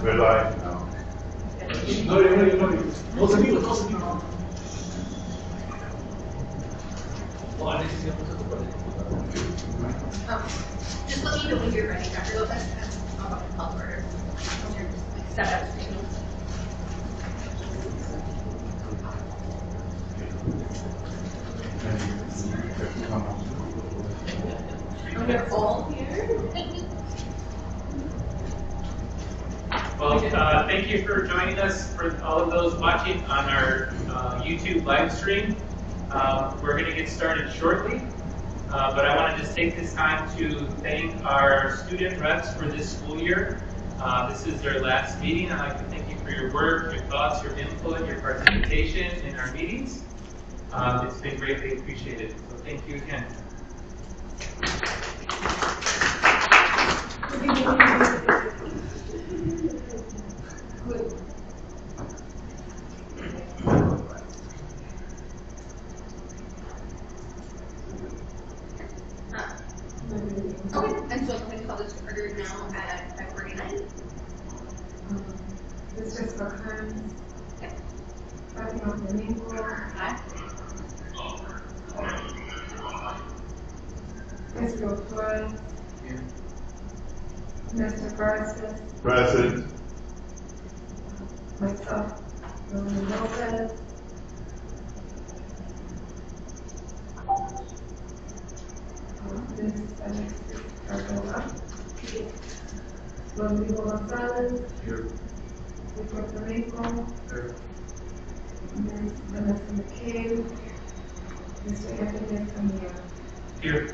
Red light? No. No seguimos. Just let me know when you're ready, Dr. Lopez, and I'll go and call the order. Step out of screen. And we're all here. Well, thank you for joining us, for all of those watching on our YouTube live stream. We're going to get started shortly, but I want to just take this time to thank our student reps for this school year. This is their last meeting. I'd like to thank you for your work, your thoughts, your input, your participation in our meetings. It's been greatly appreciated, so thank you again. Okay, and so I'm going to call this order now at 5:49. Mr. Foreman. Okay. Fatima Domingo. Aye. Mr. Flores. Mr. Garces. Present. Myself, Lily Lopez. Ms. Alexis Cardona. Rodrigo Gonzalez. Here. Victor Flamenco. Here. Ms. Vanessa McCabe. Mr. Anthony Camilla. Here.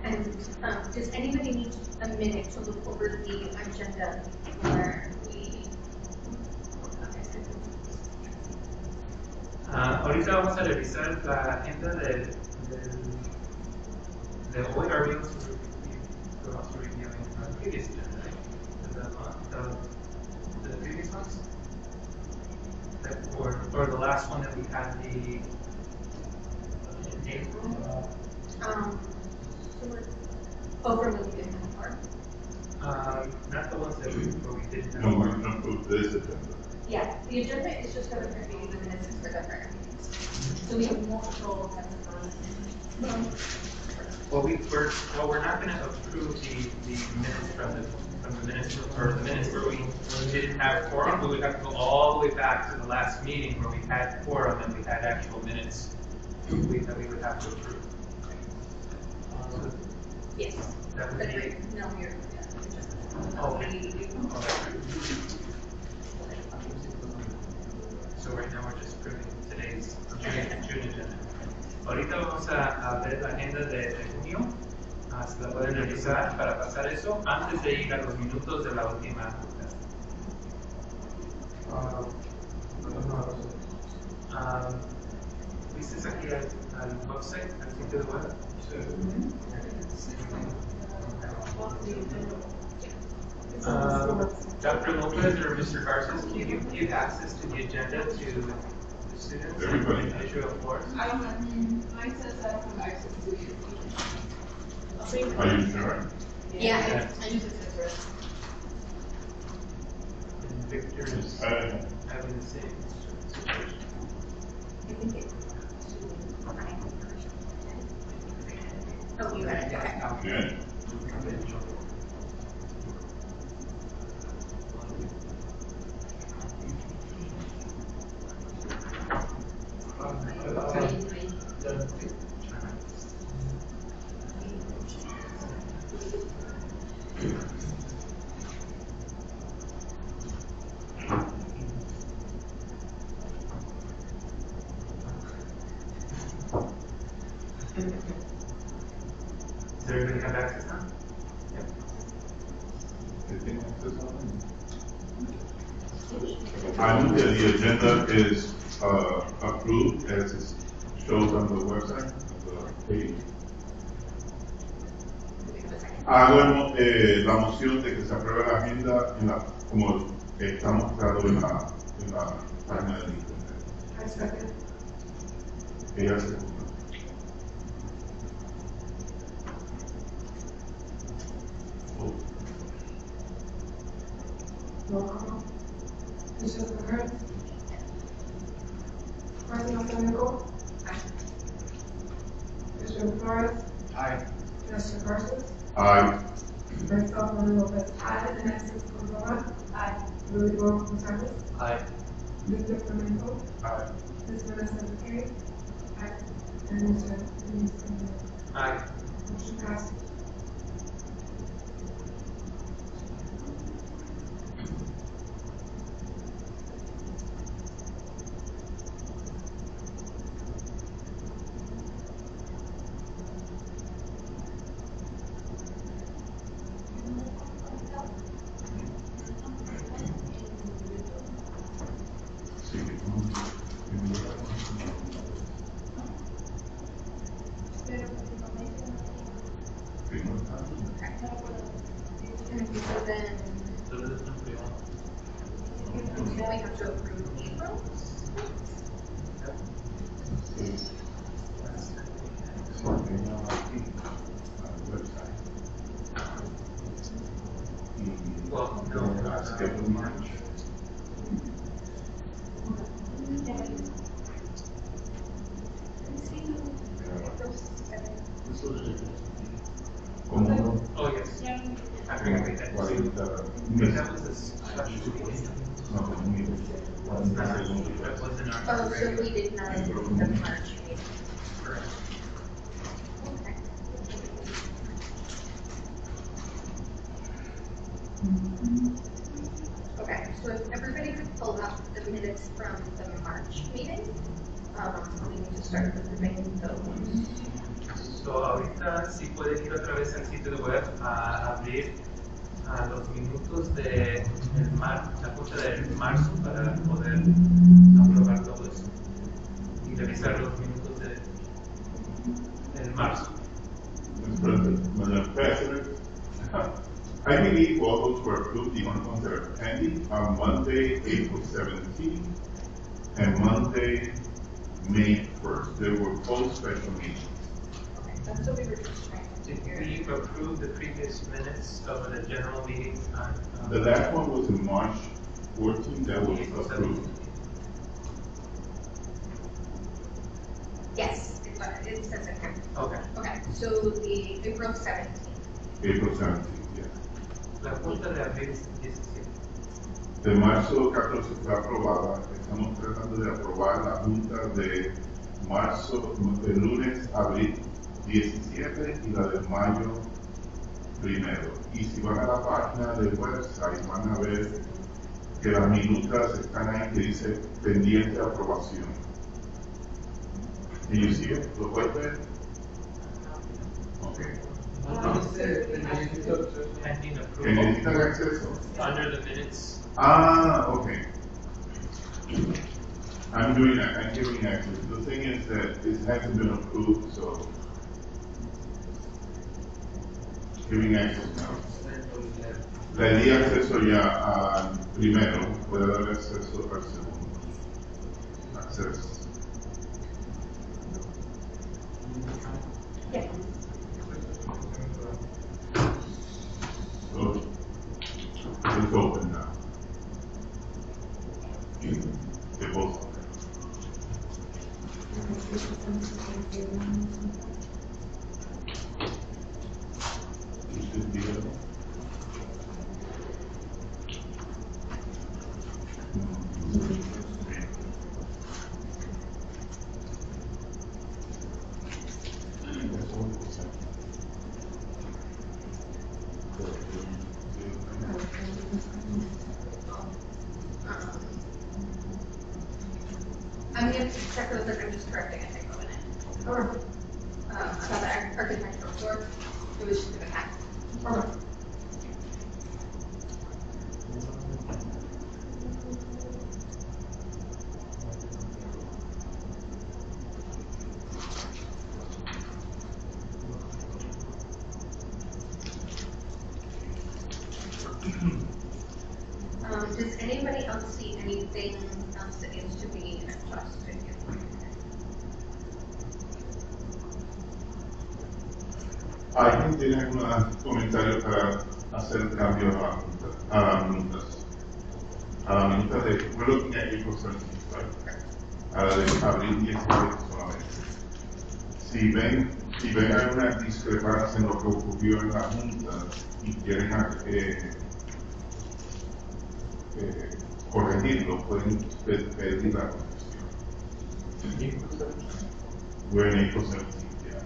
And does anybody need a minute to look over the agenda where we? Ahorita vamos a revisar la agenda de hoy. Are we able to go off to reviewing the previous agenda, right? The previous ones? Or the last one that we had in April? Over when we did that part. Not the ones that we didn't have. No, we can approve this agenda. Yeah, the agenda is just for the current meeting, the minutes is for the current meetings. So we have multiple testimonies. Well, we're not going to approve the minutes from the minutes or the minutes where we didn't have quorum. We would have to go all the way back to the last meeting where we had quorum and we had actual minutes that we would have to approve. Yes. That would be. No, we're. Okay. So right now we're just approving today's June agenda. Ahorita vamos a ver la agenda de junio. Se la pueden revisar para pasar eso antes de ir a los minutos de la última junta. ¿Viste aquí al website, al sitio web? Dr. Lopez or Mr. Garces, can you give access to the agenda to the students? Everybody. Issue of course. I don't have, mine says I have access to it. Are you sure? Yeah, I use it as well. And Victor's having the same situation. I think it. Oh, you got it, okay. Yeah. Does everybody have access now? I move that the agenda is approved as it shows on the website, the page. Hago la moción de que se apruebe la agenda como estamos mostrando en la página del internet. I second. Ella se Roll call. Commissioner Bernard? Vice Mayor Nichol? Commissioner Flores? Aye. Commissioner Garcia? Aye. Vice Mayor Lopez? Aye. Vanessa Cordova? Aye. Rodrigo Gonzalez? Aye. Mr. Flamenco? Aye. Ms. Vanessa McKay? Aye. And Mr. Denise Camilla? Aye. Motion passes. So then, we have to approve April? Well, no, Schedule March. ¿Cómo no? oh, yes. I forgot we had to see. 40 Because that was a special meeting. No, That wasn't our. Oh, so we did not approve the March meeting. Correct. Okay. Okay, so if everybody could pull up the minutes from the March meeting, we need to start approving those. So, ahorita si pueden ir otra vez al sitio de web a abrir los minutos de la junta de marzo para poder aprobar todo eso y revisar los minutos de marzo. Madam President, I believe all those were approved, the only ones that are pending are Monday, April 17th, and Monday, May 1st. They were both special meetings. Okay, that's what we were just trying to Did figure. we approve the previous minutes of the general meeting on? The last one was in March 14th, that was approved. Yes, it says it here. Okay. Okay, so the April 17th. April 17th, yes. La junta de abril 17. De marzo 14 fue aprobada. Estamos tratando de aprobar la junta de marzo, el lunes, abril 17 y la de mayo 1. Y si van a la página del website van a ver que las minutas están ahí que dice pendiente de aprobación. ¿Y you see it? ¿Lo puedes ver? Okay. Pending ¿Que approval necesitan acceso? under the minutes. Ah, okay. I'm giving access. The thing is that it hasn't been approved, so giving access now. Le di acceso ya al primero, puede darle acceso al segundo. Acceso. Yeah. So it's open now. They both open. You should be able. I'm going to check those, I'm just correcting a typo in it. Alright. About the architectural door, it was just an attack. Alright. Does anybody else see anything else that needs to be adjusted here? ¿Alguien tiene algún comentario para hacer cambio a las minutas? A la minuta de, we're looking at April 17th, right? A la de abril 17 solamente. Si ven alguna discrepancia en lo que ocurrió en la Junta y quieren corregirlo, pueden pedir la corrección. We're in April 17th, yeah.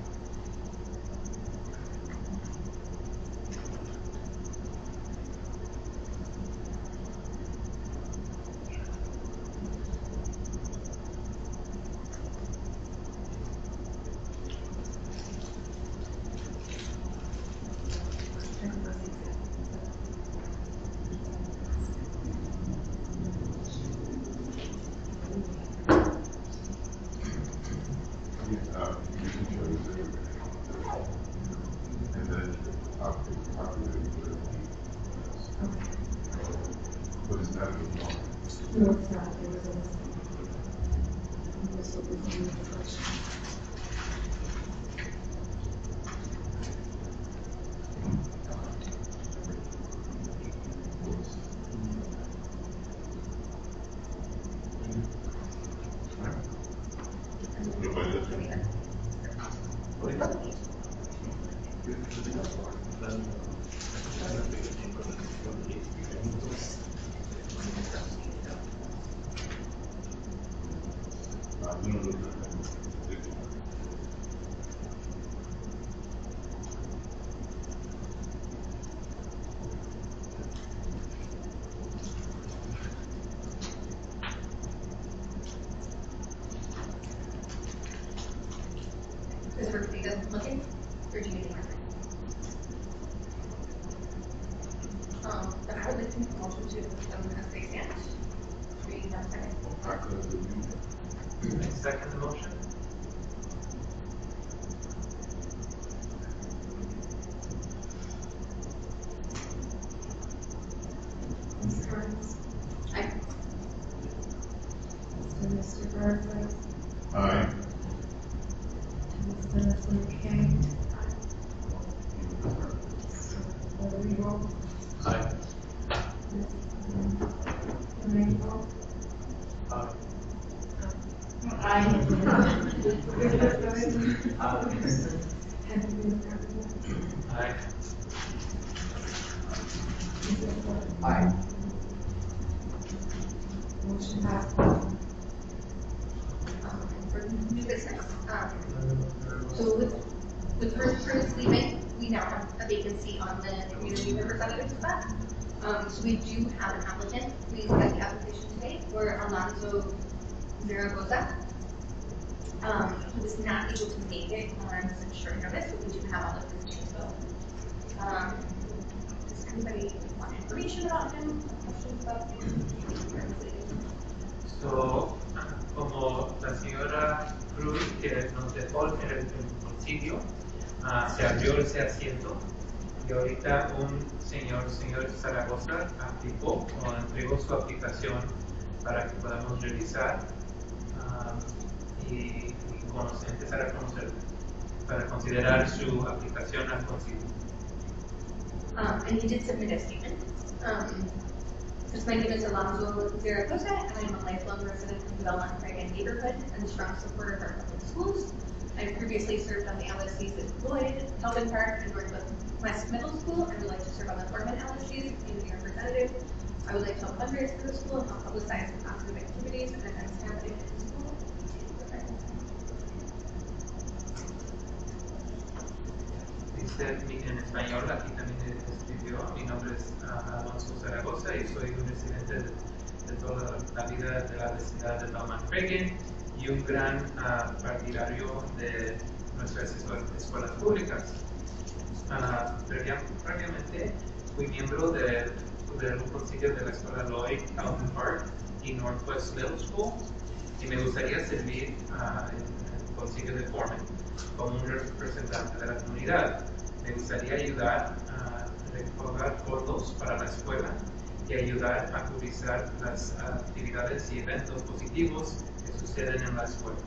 And then but it's not a good one. No, it's not, it was a mistake. This will be the question. Is everybody done looking? Or do you need more time? Then I would like to make a motion to put them as they stand. Do we have time? Second the motion. Ms. Carnes? Aye. Mr. Garza? Aye. Mr. McKay? Mr. Rodrigo? Aye. Ms. Domingo? Aye. Aye. Aye. Motion passed. For new business, so with Bruce leaving, we now have a vacancy on the community representative spot. So we do have an applicant. We got the application today for Alonso Zaragoza. He was not able to make it on such short notice, but we do have all of his info. Does anybody want information about him? Questions about him? So, como la señora Cruz que nos dejó en el concilio, se abrió ese asiento y ahorita un señor Zaragoza aplicó o entregó su aplicación para que podamos revisar y empezar a conocer, para considerar su aplicación al concilio. And he did submit a statement. My name is Alonso Zaragoza, and I'm a lifelong resident of the Belmont-Cragen neighborhood and a strong supporter of our public schools. I've previously served on the LSCs at Lloyd, Kelvin Park, and Northwest Middle School, and would like to serve on the Foreman LSCs as community representative. I would like to help fundraise for the school and help publicize the positive activities and events happening in the school. Dice en español, aquí también escribió, mi nombre es Alonso Zaragoza y soy un residente de toda la vida de la vecindad de Belmont-Cragen y un gran partidario de nuestras escuelas públicas. Previamente fui miembro del concilio de la escuela Lloyd, Calvin Park y Northwest Middle School y me gustaría servir en el concilio de Foreman como un representante de la comunidad. Me gustaría ayudar a recaudar fondos para la escuela y ayudar a publicar las actividades y eventos positivos que suceden en la escuela.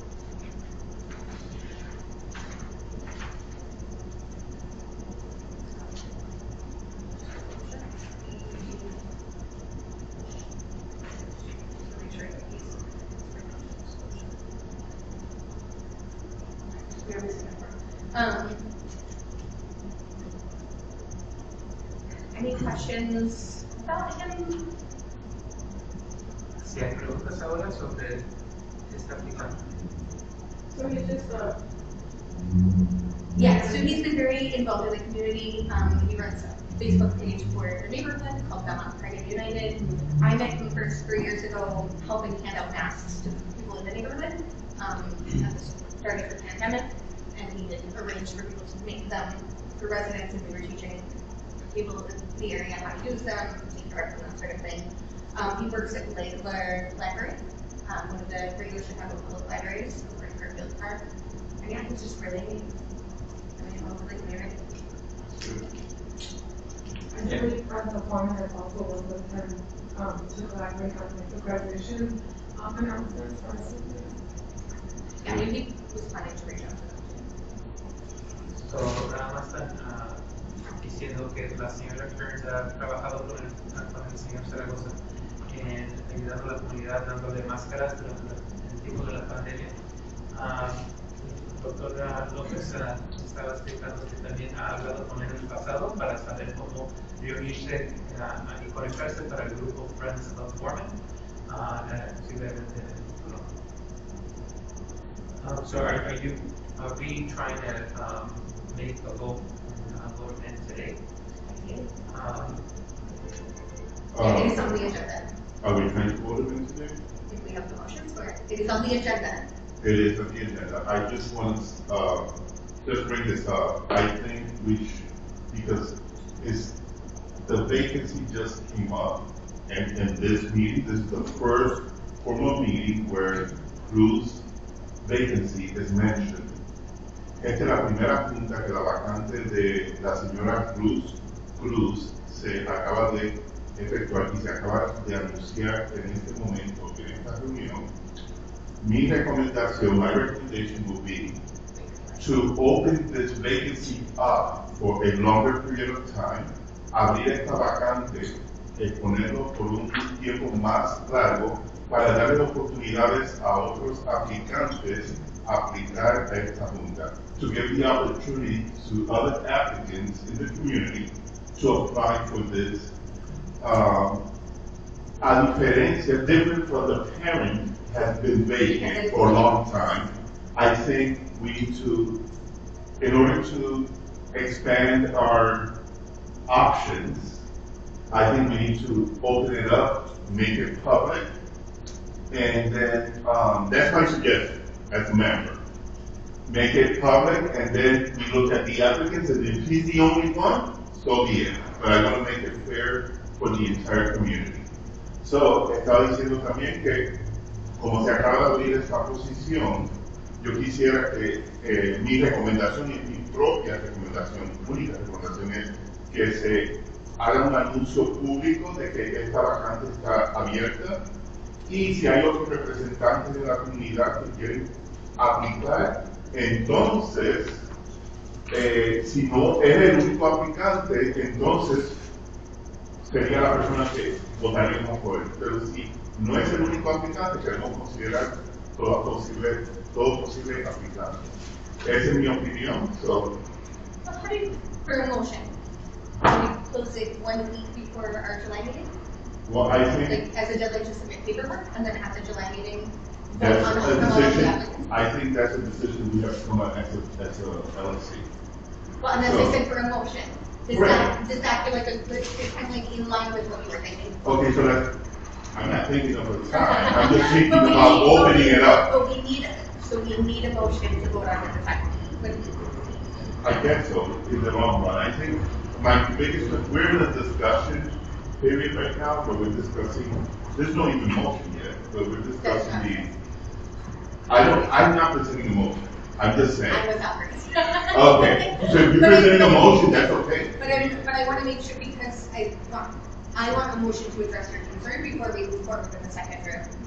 Any questions about him? Si hay preguntas ahora sobre este aplicante. So he's just Yeah, so he's been very involved in the community. He runs a Facebook page for the neighborhood called Belmont Pregnant United. I met him first 3 years ago helping hand out masks to people in the neighborhood at the start of the pandemic. And he did arrange for people to make them for residents, and we were teaching people in the area how to use them, take care of them, that sort of thing. He works at the Library, one of the regular Chicago public libraries over in Fairfield Park. And yeah, he's just really involved in the community. I believe the Foreman has also worked with him to collaborate on like the graduation announcements or something. Yeah, he was planning to reach out to them. So, nada más están diciendo que la señora Kearns ha trabajado con el señor Zaragoza en ayudando a la comunidad, dándole máscaras durante el tiempo de la pandemia. El doctor López estaba explicando que también ha hablado con él en el pasado para saber cómo reunirse y conectarse para el grupo Friends of Foreman, posiblemente en el futuro. So are we trying to make a vote in today? It is on the agenda. Are we trying to vote him in today? If we have the motions for it. It is on the agenda. It is on the agenda. I just want to just bring this up. I think we should, because the vacancy just came up, and in this meeting, this is the first formal meeting where Cruz vacancy is mentioned. Esta es la primera junta que la vacante de la señora Cruz se acaba de efectuar y se acaba de anunciar en este momento, en esta reunión. My recommendation will be to open this vacancy up for a longer period of time, abrir esta vacante, ponerlo por un tiempo más largo para darle oportunidades a otros aplicantes a aplicar a esta junta, to give the opportunity to other applicants in the community to apply for this. A diferencia, different from the parent has been vacant for a long time. I think we need to, in order to expand our options, I think we need to open it up, make it public, and then that's my suggestion as a member. Make it public, and then we look at the applicants, and if he's the only one, so be it. But I want to make it fair for the entire community. So, estaba diciendo también que, como se acaba de abrir esta posición, yo quisiera que mi recomendación y mi propia recomendación, única recomendación es que se haga un anuncio público de que esta vacante está abierta, y si hay otros representantes de la comunidad que quieren aplicar, entonces, si no es el único aplicante, entonces sería la persona que votaríamos por él. Pero si no es el único aplicante, queremos considerar todo posible aplicante. Esa es mi opinión. So, Well, how do you, for a motion, can we close it 1 week before our July meeting? well, I think Like, as a deadline to submit paperwork, and then at the July meeting, vote that's on a all of the decision. applicants? I think that's a decision we have to come up as a LLC. Well, and as So- I said, for a motion, Right. does that feel like a good, kind of like in line with what you were thinking? Okay, so that's, I'm not thinking of a time, I'm just thinking But we about need- opening it up. But we need a motion to vote on it at the time. I guess so, in the long run. I think my biggest, we're in a discussion period right now where we're discussing, there's no even motion yet, but we're discussing I'm not presenting a motion, I'm just saying. I was outraged. Okay, so if you're presenting a motion, that's okay. But I want to make sure, because I want a motion to address your concern before we move forward with the second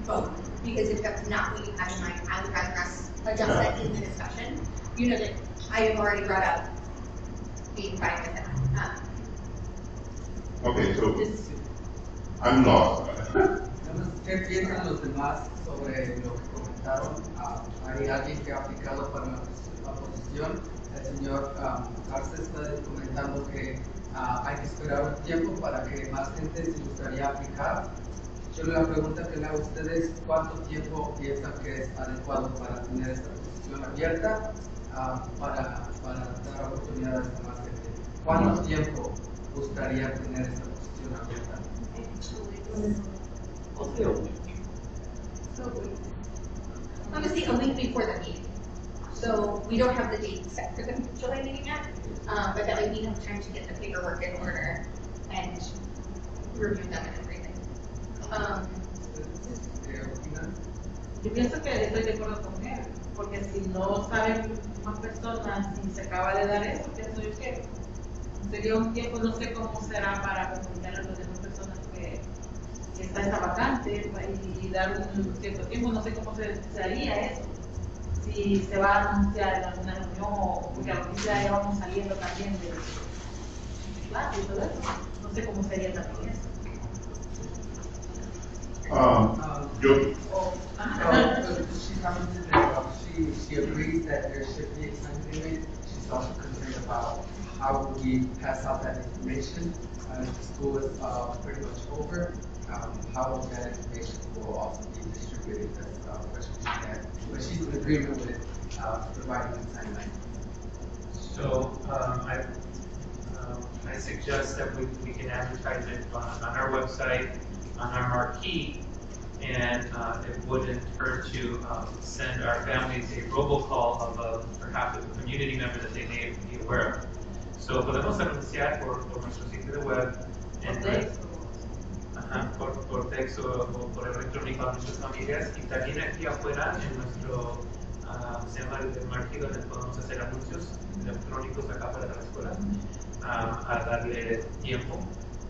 vote. Because if that's not what you have in mind, I would rather us adjust that in the discussion. You know that I have already brought up being fine with that. Okay, so Just- I'm lost. ¿Qué piensan los demás sobre lo que comentaron? Hay alguien que ha aplicado para la posición, el señor Arce está comentando que hay que esperar un tiempo para que más gente se gustaría aplicar. Yo la pregunta que le hago a ustedes, ¿cuánto tiempo piensan que es adecuado para tener esta posición abierta para dar oportunidades a más gente? ¿Cuánto tiempo gustaría tener esta posición abierta? Honestly, a week before the meeting. So we don't have the date set for the July meeting yet, but that way we have time to get the paperwork in order and review them and everything. ¿Qué opinan? Yo pienso que estoy de acuerdo con él, porque si no saben más personas y se acaba de dar eso, pienso yo que sería un tiempo, no sé cómo será para comunicar a las demás personas que está esa vacante y dar un cierto tiempo, no sé cómo se haría eso. Si se va a anunciar en alguna reunión o porque aquí ya vamos saliendo también de clase y todo eso, no sé cómo sería también eso. She commented that she agrees that there should be a time limit. She's also concerned about how would we pass out that information if the school is pretty much over. How that information will also be distributed. That's a question she had. But she's in agreement with providing the timeline. So I suggest that we can advertise it on our website, on our marquee, and it wouldn't hurt to send our families a robocall of perhaps a community member that they may be aware of. So podemos anunciar por nuestro sitio de web, por texto o por electrónico a nuestras familias, y también aquí afuera en nuestro se llama el marquee, donde podemos hacer anuncios electrónicos acá para la escuela a darle tiempo.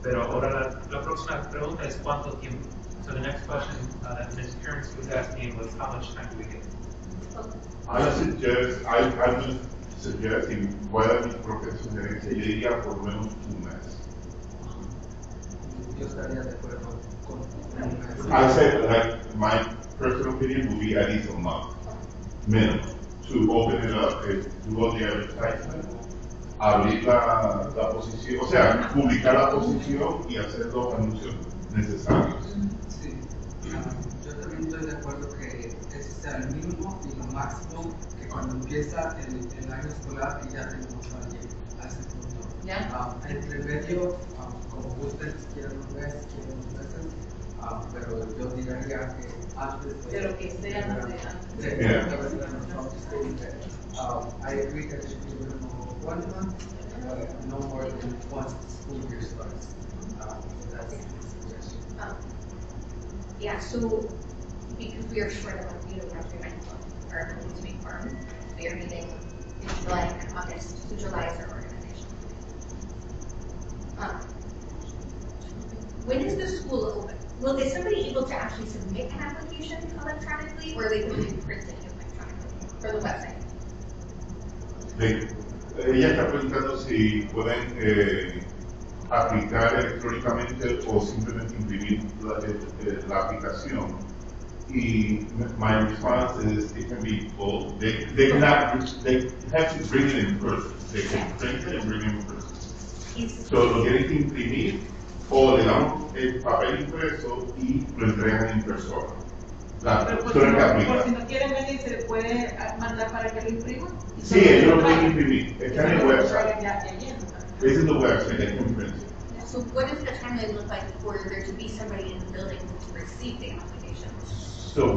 Pero ahora la próxima pregunta es ¿cuánto tiempo? So the next question that Ms. Kearns was asking was how much time do we get? I'm just suggesting, pueda mi propia sugerencia, yo diría por lo menos un mes. Yo estaría de acuerdo con un mes. I said, like, my personal opinion would be at least a month, minimum, to open it up, do all the advertisement, abrir la posición, o sea, publicar la posición y hacer los anuncios necesarios. Sí, yo también estoy de acuerdo que ese sea el mínimo y lo máximo, que cuando empieza el año escolar que ya tenemos a ese punto. Entre medio, como gusten, si quieren un mes, si quieren 2 meses, pero yo diría que antes de lo que sea, no sé. I agree that it should be a minimum of 1 month, but no more than once the school year starts. So that's the suggestion. Yeah, so because we are short of a meeting after our ability to make farm, we are meeting in July and August, so July is our organization. When is the school open? Is somebody able to actually submit an application electronically, or they can be printed electronically for the website? Ella está preguntando si pueden aplicar electrónicamente o simplemente imprimir la aplicación. Y my response is it can be both. They have to bring it in person. They can print it and bring it in person. So lo tienen que imprimir o le damos el papel impreso y lo entregan en persona. Pero por si no quieren venir, se le puede mandar para que lo impriman. Sí, ellos lo pueden imprimir. Está en el website. This is the website, they can print it. So what does the timeline look like for there to be somebody in the building to receive the application? So,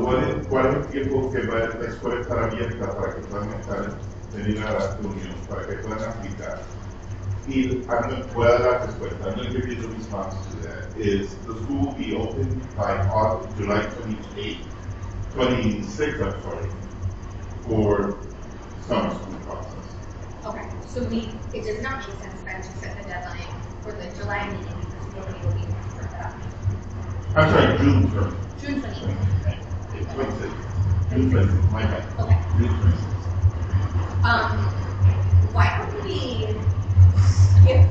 ¿cuál es el tiempo que va la escuela estar abierta para que puedan venir a la reunión, para que puedan aplicar? Y pueda dar la respuesta. I'm going to give you the response to that. Is the school will be open by July 26th, I'm sorry, for summer school process. Okay, so it does not make sense then to set the deadline for the July meeting because nobody will be able to work that. I'm sorry, June 1st. June 26th. June 26th, my bad. Okay. June 26th. Why don't we skip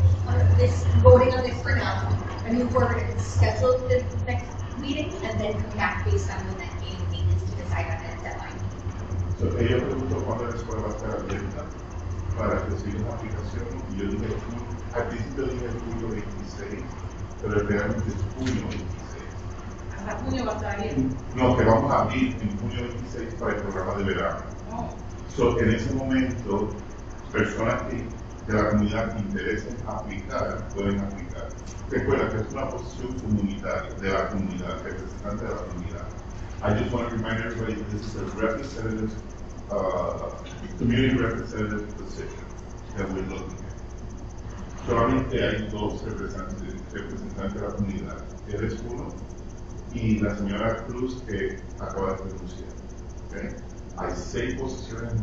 this voting on this for now and move forward and schedule the next meeting and then come back based on when that meeting is to decide on a deadline? So, ella preguntó cuándo la escuela va a estar abierta para recibir la aplicación y yo dije, al principio dije julio 26, pero realmente es junio 26. Hasta junio va a estar bien. No, que vamos a abrir en junio 26 para el programa de verano. Oh. So, en ese momento, personas que de la comunidad que interesen aplicar, pueden aplicar. Recuerda que es una posición comunitaria, de la comunidad, representante de la comunidad. I just want to remind everybody that this is a representative, community representative position that we're looking at. Solamente hay dos representantes de la comunidad. Eres uno y la señora Cruz que acaba de renunciar. ¿Okay? Hay 6 posiciones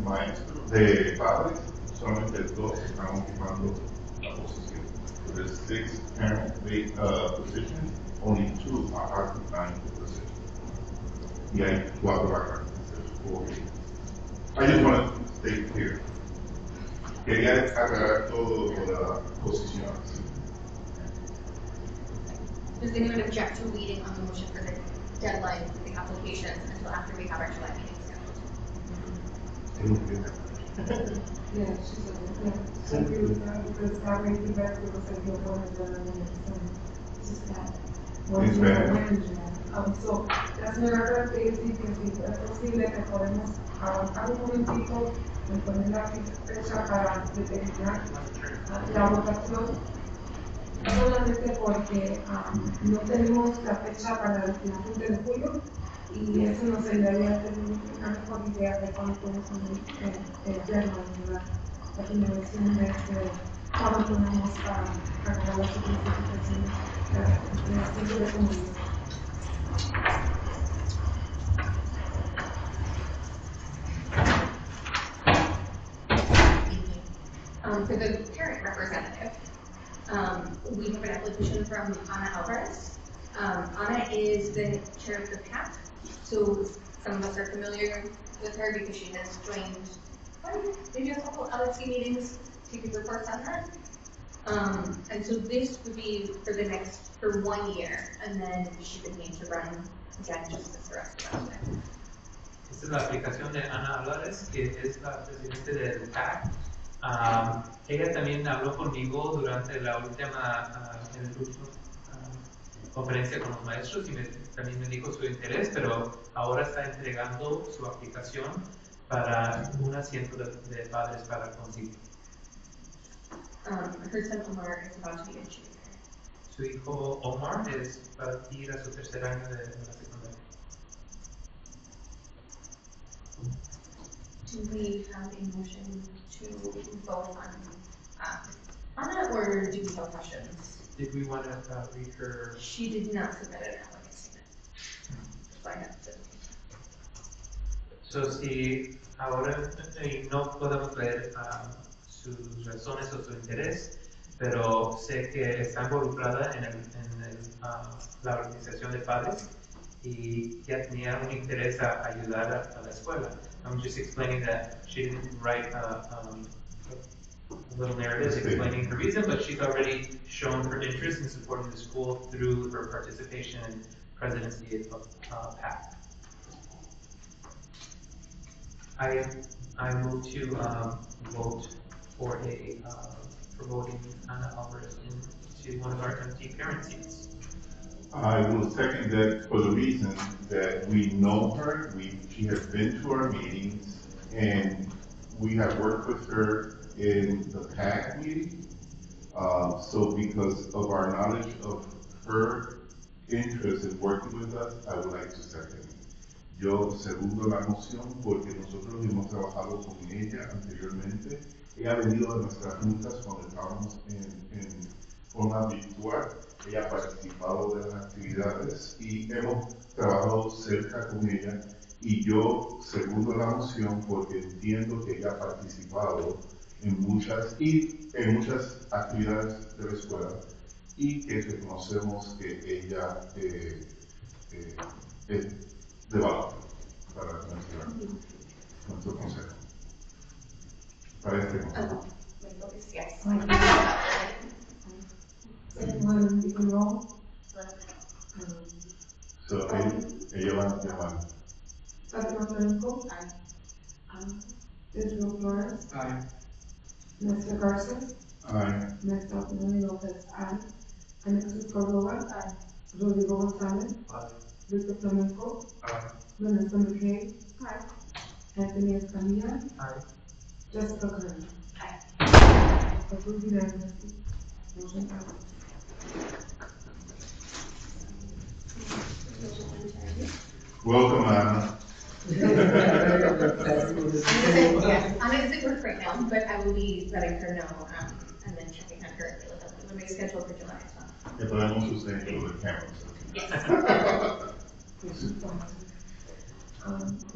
de padres, solamente 2 están ocupando la posición. So there's 6 parent positions, only 2 are occupying the position. Y hay 4 vacantes. I just want to stay clear. Quería aclarar todo de las posiciones. Does anyone object to waiting on the motion for the deadline for the applications until after we have our July meeting scheduled? Yeah, she said, yeah. I agree with that because that makes it better because I feel more just that. It's better. So, la señora te dice que si es posible que podemos avanzar un momentito en poner la fecha para determinar la votación, solamente porque no tenemos la fecha para el 15 de julio y eso nos ayudaría a tener una mejor idea de cuánto es el deadline, la finalización de cuándo podemos agarrar las certificaciones de la gente de comunidad. For the parent representative, we have an application from Ana Alvarez. Ana is the chair of the PAC, so some of us are familiar with her because she has joined maybe a couple LFC meetings to give reports on that. And so this would be for 1 year, and then she would need to run again just for the rest of the time. Esta es la aplicación de Ana Álvarez, que es la presidente del PAC. Ella también habló conmigo durante la última conferencia con los maestros y también me dijo su interés, pero ahora está entregando su aplicación para un asiento de padres para conseguir. Her son Omar is about to be a junior. Su hijo Omar es para ir a su 3er año de la secundaria. Do we have a motion to vote on Anna, or do we have questions? Did we want to read her? She did not submit an applicant statement. So I have to. So, si ahora no podemos leer sus razones o su interés, pero sé que está involucrada en la organización de padres y ya tenía un interés a ayudar a la escuela. I'm just explaining that she didn't write a little narrative explaining her reason, but she's already shown her interest in supporting the school through her participation in presidency of PAC. I move to vote for voting Ana Alvarez into one of our empty parent seats. I will second that for the reason that we know her, she has been to our meetings, and we have worked with her in the PAC meeting. So because of our knowledge of her interest in working with us, I would like to second it. Yo segundo la moción porque nosotros hemos trabajado con ella anteriormente. Ella ha venido a nuestras juntas cuando estábamos en forma virtual. Ella ha participado de las actividades y hemos trabajado cerca con ella. Y yo segundo la moción porque entiendo que ella ha participado en muchas actividades de la escuela y que reconocemos que ella es de valor para nuestro consejo. Para este consejo. Yes. Anyone you can roll? So, ella va a llamar. Fatima Franco? Aye. Israel Flores? Aye. Mr. Garza. Aye. Myself, Melanie Lopez, aye. Ana Cruz Cordova. Aye. Rodrigo Gonzalez. Aye. Victor Flamenco. Aye. Vanessa McKay. Aye. Anthony Escamilla. Aye. Jessica Kern. Aye. Approved unanimously. Motion passes. Welcome, Anna. I'm gonna say work right now, but I will be letting her know, and then checking on her availability when we schedule for July as well. Yeah, but I'm also saying for the cameras. Yes.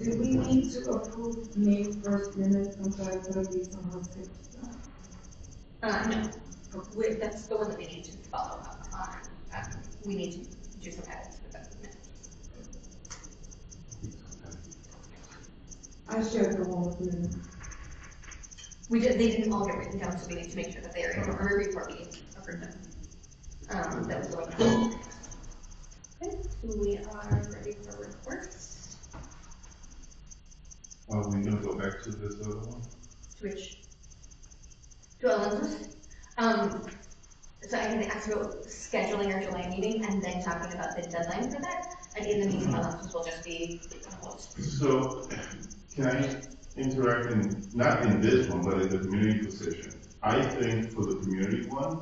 Do we need to approve May 1st minutes on July based on her schedule? No, that's the one that we need to follow up on. We need to do some edits with that minute. I shared the one with you. They didn't all get written down, so we need to make sure that they are in order before we approve them. That was the one. Okay, so we are ready for reports. Are we gonna go back to this other one? To Alonso's. So I can ask about scheduling our July meeting and then talking about the deadline for that. And in the meeting, Alonso's will just be closed. So, can I interact not in this one, but in the community position? I think for the community one,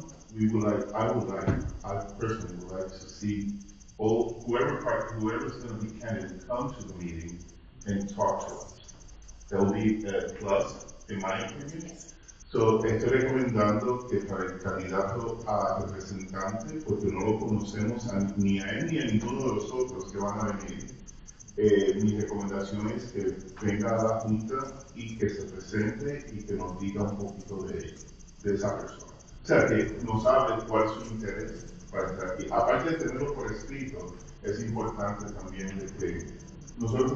I personally would like to see whoever's gonna be candidate come to the meeting and talk to us. That will be a plus, in my opinion. Yes. So, estoy recomendando que para el candidato a representante, porque no lo conocemos ni a él ni a ninguno de los otros que van a venir, mi recomendación es que venga a la junta y que se presente y que nos diga un poquito de esa persona. O sea, que nos hable cuál es su interés para estar aquí. Aparte de tenerlo por escrito, es importante también de que nosotros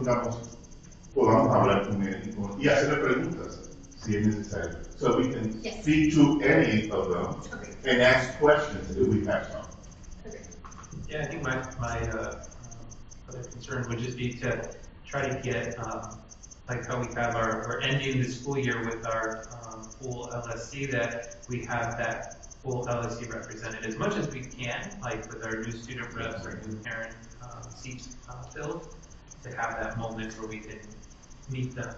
podamos hablar con él y hacerle preguntas si es necesario. So we can speak to any of them and ask questions if we have some. Yeah, I think my other concern would just be to try to get, like how we have we're ending the school year with our full LSC, that we have that full LSC represented as much as we can, like with our new student reps, our new parent seats filled, to have that moment where we can meet them.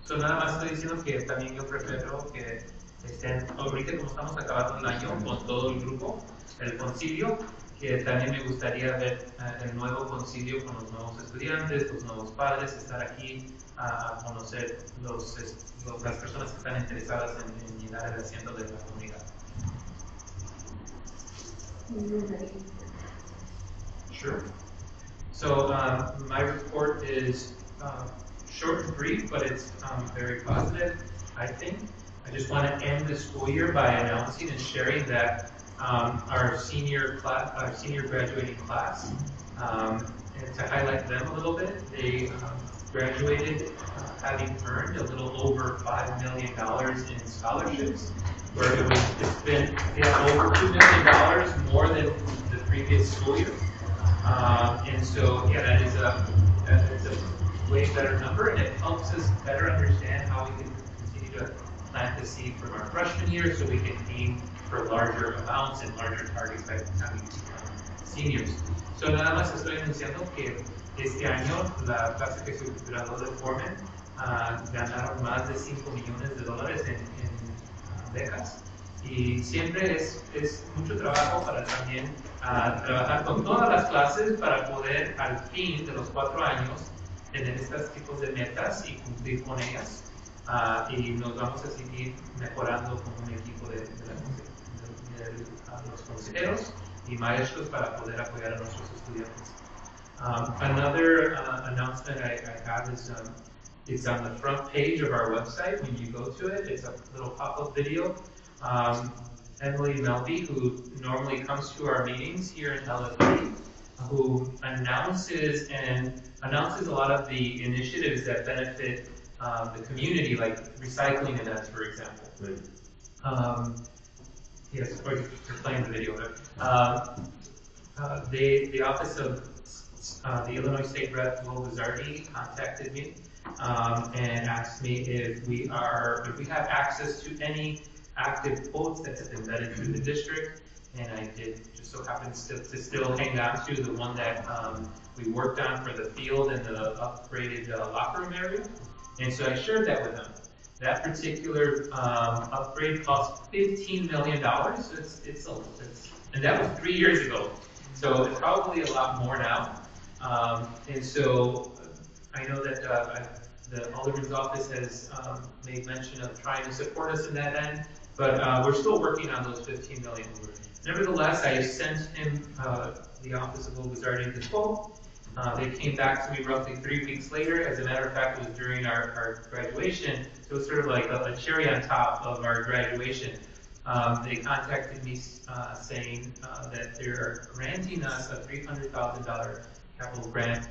So nada más estoy diciendo que también yo prefiero que estén, ahorita como estamos acabando el año con todo el grupo, el concilio, que también me gustaría ver el nuevo concilio con los nuevos estudiantes, los nuevos padres, estar aquí a conocer las personas que están interesadas en llenar el asiento de la comunidad. Sure. So my report is short and brief, but it's very positive, I think. I just want to end the school year by announcing and sharing that our senior graduating class, and to highlight them a little bit, they graduated having earned a little over $5 million in scholarships, where they had over $2 million more than the previous school year. And so, yeah, that is a way better number, and it helps us better understand how we can continue to plant the seed from our freshman year, so we can aim for larger amounts and larger targets by becoming seniors. So nada más estoy anunciando que este año la clase que se graduó de Foreman ganaron más de $5 millones en becas, y siempre es mucho trabajo para también trabajar con todas las clases para poder al fin de los 4 años tener estos tipos de metas y cumplir con ellas, y nos vamos a seguir mejorando como un equipo de los consejeros y maestros para poder apoyar a nuestros estudiantes. Another announcement I have is it's on the front page of our website. When you go to it, it's a little pop-up video. Emily Melby, who normally comes to our meetings here in LFA, who announces a lot of the initiatives that benefit the community, like recycling events, for example. Yes, or you're playing the video there. The office of the Illinois State Rep. Will Bizardi contacted me and asked me if we have access to any active quotes that have been vetted through the district, and I did just so happen to still hang on to the one that we worked on for the field and the upgraded locker room area, and so I shared that with them. That particular upgrade cost $15 million, so and that was 3 years ago, so it's probably a lot more now, and so I know that the Alderman's office has made mention of trying to support us in that end, but we're still working on those $15 million. Nevertheless, I sent him the Office of Guzzardi the quote. They came back to me roughly 3 weeks later. As a matter of fact, it was during our graduation, so it was sort of like a cherry on top of our graduation. They contacted me saying that they're granting us a $300,000 capital grant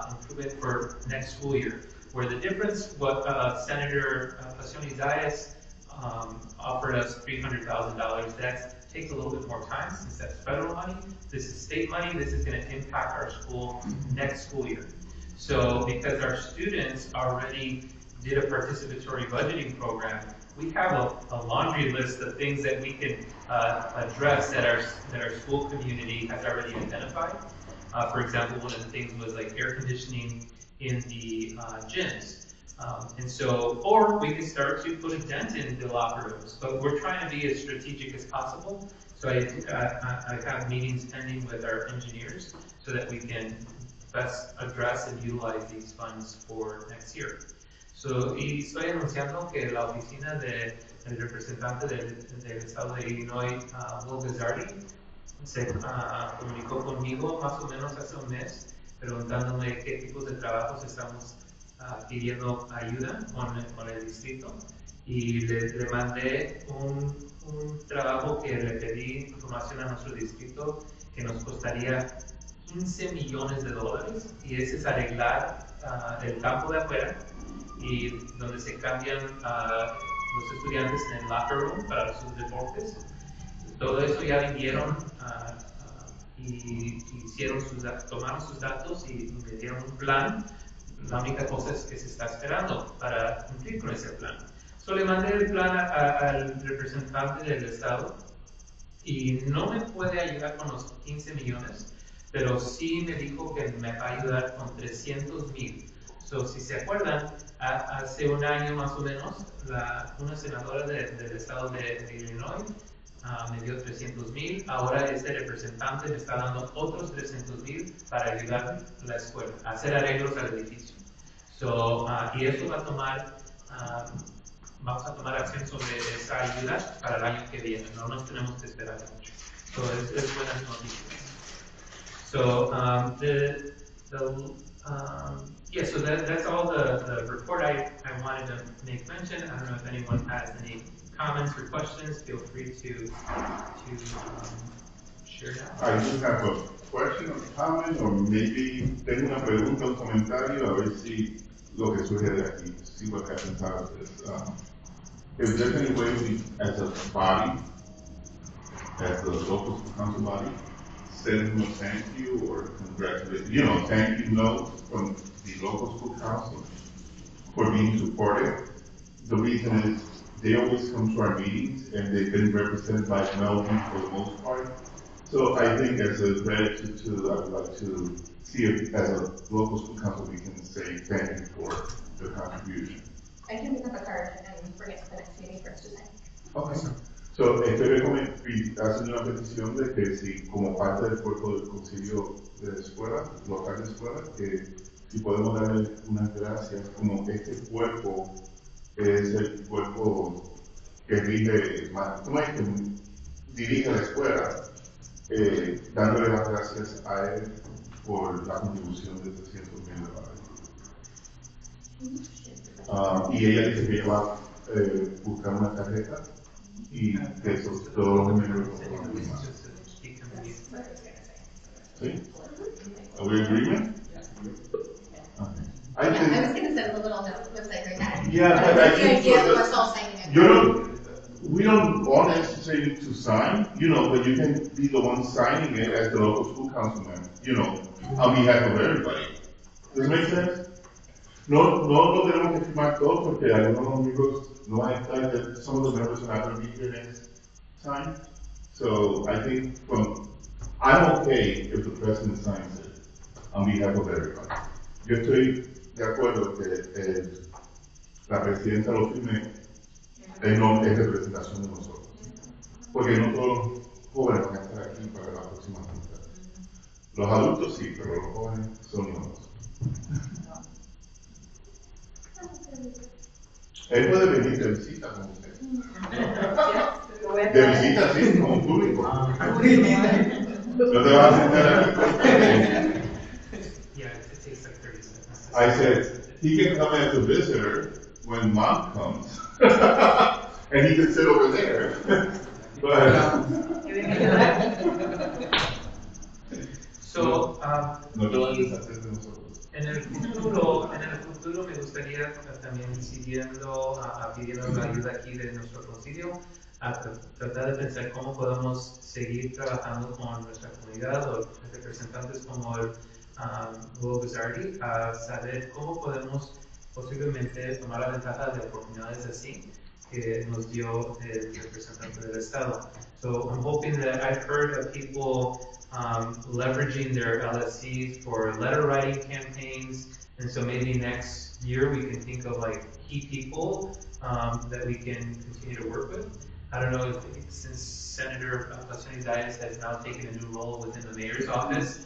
improvement for next school year. Where the difference, what Senator Pacioni-Zayas offered us $300,000, that takes a little bit more time since that's federal money. This is state money. This is going to impact our school next school year. So because our students already did a participatory budgeting program, we have a laundry list of things that we can address that our school community has already identified. For example, one of the things was like air conditioning in the gyms. And so, or we can start to put a dent in the locker rooms, but we're trying to be as strategic as possible. So I have meetings pending with our engineers so that we can best address and utilize these funds for next year. So, y estoy anunciando que la oficina del representante del estado de Illinois, Will Guzzardi, se comunicó conmigo más o menos hace un mes, preguntándome qué tipos de trabajos estamos pidiendo ayuda con el distrito, y le mandé un trabajo que le pedí información a nuestro distrito que nos costaría $15 millones, y ese es arreglar el campo de afuera y donde se cambian los estudiantes en el locker room para sus deportes. Todo eso ya vinieron y tomaron sus datos y me dieron un plan. La única cosa es que se está esperando para cumplir con ese plan. So, le mandé el plan al representante del estado y no me puede ayudar con los 15 millones, pero sí me dijo que me va a ayudar con 300,000. So, si se acuerdan, hace un año más o menos, una senadora del estado de Illinois me dio 300,000. Ahora este representante me está dando otros 300,000 para ayudar a la escuela, a hacer arreglos al edificio. So, y eso va a tomar, vamos a tomar acción sobre esa ayuda para el año que viene. No nos tenemos que esperar mucho. So, es buenas noticias. So, yeah, so that's all the report I wanted to make mention. I don't know if anyone has any comments or questions. Feel free to share now. I just have a question or comment, or maybe tengo una pregunta o un comentario, a ver si lo que surge de aquí, see what happens out of this. If there's any way we, as a body, as the local school council body, send them a thank you or congratulate, thank you note from the local school council for being supportive. The reason is they always come to our meetings and they've been represented by Melvin for the most part. So I think as a gratitude I would like to see if as a local school council we can say thank you for the contribution. I can pick up a card and bring it to the next meeting for us to sign. Okay. So, estoy haciendo una petición de que si, como parte del cuerpo del concilio de escuela, local de escuela, que si podemos darle unas gracias, como este cuerpo es el cuerpo que rige, ¿cómo es que dirige la escuela? Dándole las gracias a él por la contribución de $300,000. Y ella dice que ella va a buscar una tarjeta y que esos todos los miembros lo firman. ¿Sí? Are we in agreement? Okay. I was going to send a little note once I heard that. Yeah, but I think the idea of us all signing it. We don't all necessarily to sign, but you can be the one signing it as the local school councilman, on behalf of everybody. Does it make sense? No lo tenemos que firmar todo porque algunos amigos no van a estar, some of the members are not going to be here next time. So I think I'm okay if the president signs it on behalf of everybody. Yo estoy de acuerdo que la presidenta lo firme en representación de nosotros. Porque no todos los jóvenes van a estar aquí para la próxima junta. Los adultos sí, pero los jóvenes son nuevos. Él puede venir de visita con usted. De visita, sí, como público. No te vas a sentar aquí. Yeah, it takes like 30 seconds. I said, he can come as a visitor when mom comes. And he can sit over there. But, So, no te vas a deshacer de nosotros. en el futuro me gustaría también siguiendo, pidiendo la ayuda aquí de nuestro concilio, a tratar de pensar cómo podemos seguir trabajando con nuestra comunidad o representantes como el Will Guzzardi, a saber cómo podemos posiblemente tomar la ventaja de oportunidades así que nos dio el representante del Estado. So I'm hoping that I've heard of people leveraging their LSCs for letter writing campaigns, and so maybe next year we can think of like key people that we can continue to work with. I don't know if since Senator Pasoni Dias has now taken a new role within the mayor's office,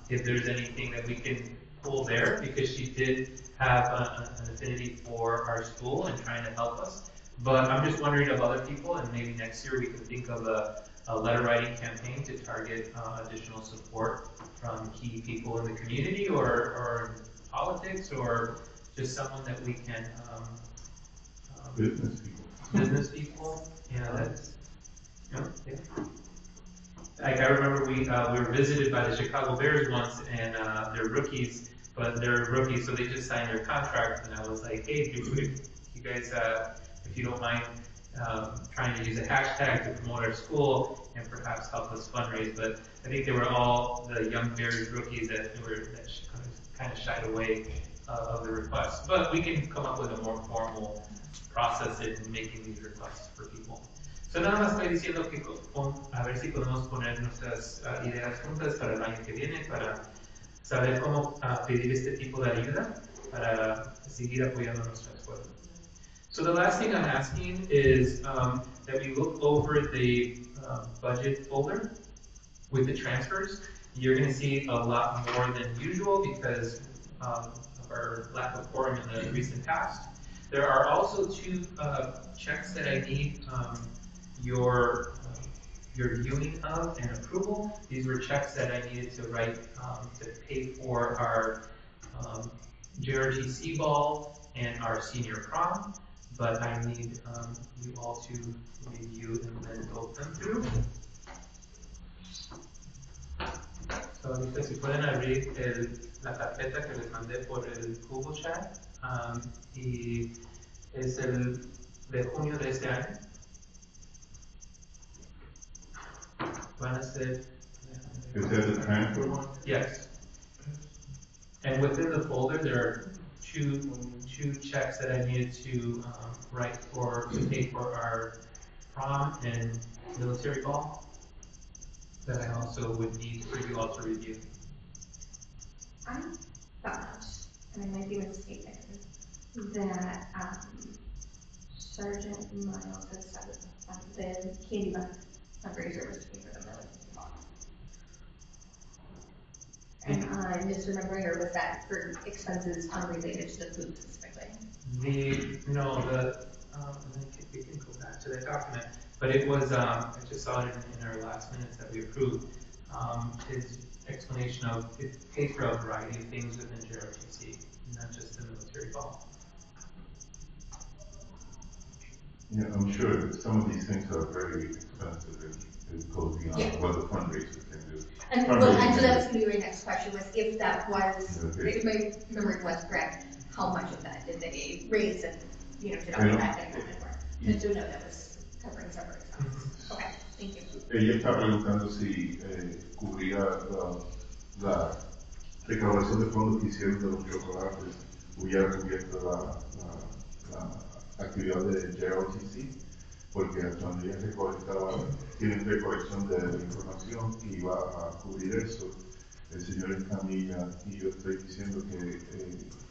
if there's anything that we can pull there, because she did have an affinity for our school and trying to help us. But I'm just wondering of other people, and maybe next year we can think of a letter writing campaign to target additional support from key people in the community or politics, or just someone that we can business people, that's, yeah. Like I remember we were visited by the Chicago Bears once, and they're rookies, so they just signed their contract, and I was like, hey, if you guys, if you don't mind trying to use a hashtag to promote our school and perhaps help us fundraise, but I think they were all the young Bears rookies that kind of shied away of the request. But we can come up with a more formal process in making these requests for people. So nada más estoy diciendo que a ver si podemos poner nuestras ideas juntas para el año que viene, para saber cómo pedir este tipo de ayuda para seguir apoyando nuestra escuela. So the last thing I'm asking is that we look over the budget folder with the transfers. You're going to see a lot more than usual because of our lack of quorum in the recent past. There are also two checks that I need your viewing of and approval. These were checks that I needed to write to pay for our JRTC ball and our senior prom, but I need you all to review and then vote them through. So, ahorita si pueden abrir la carpeta que les mandé por el Google Chat, y es el de junio de este año. Van a ser. Is that the transfer one? Yes. And within the folder, there are two checks that I needed to write to pay for our prom and military ball that I also would need for you all to review. I thought, and I might be mistaken, that Sergeant Miles had said that the candy fundraiser was to pay for the military ball. And I'm misremembering, or was that for expenses unrelated to the food specifically? We can go back to that document, but it was, I just saw it in our last minutes that we approved, his explanation of it pays for a variety of things within JRTC, not just the military ball. Yeah, I'm sure some of these things are very expensive and it goes beyond what the fundraiser can do. And so that was going to be my next question, was if that was, if my memory was correct, how much of that did they raise and, did all that equipment work? Just to know that was covering separate expenses. Okay, thank you. Ella está preguntando si cubría la recaudación de fondos que hicieron de los chocolates hubiera cubierto la actividad de JROTC, porque cuando ella tiene recolección de información y va a cubrir eso, el señor Escamilla y yo estoy diciendo que,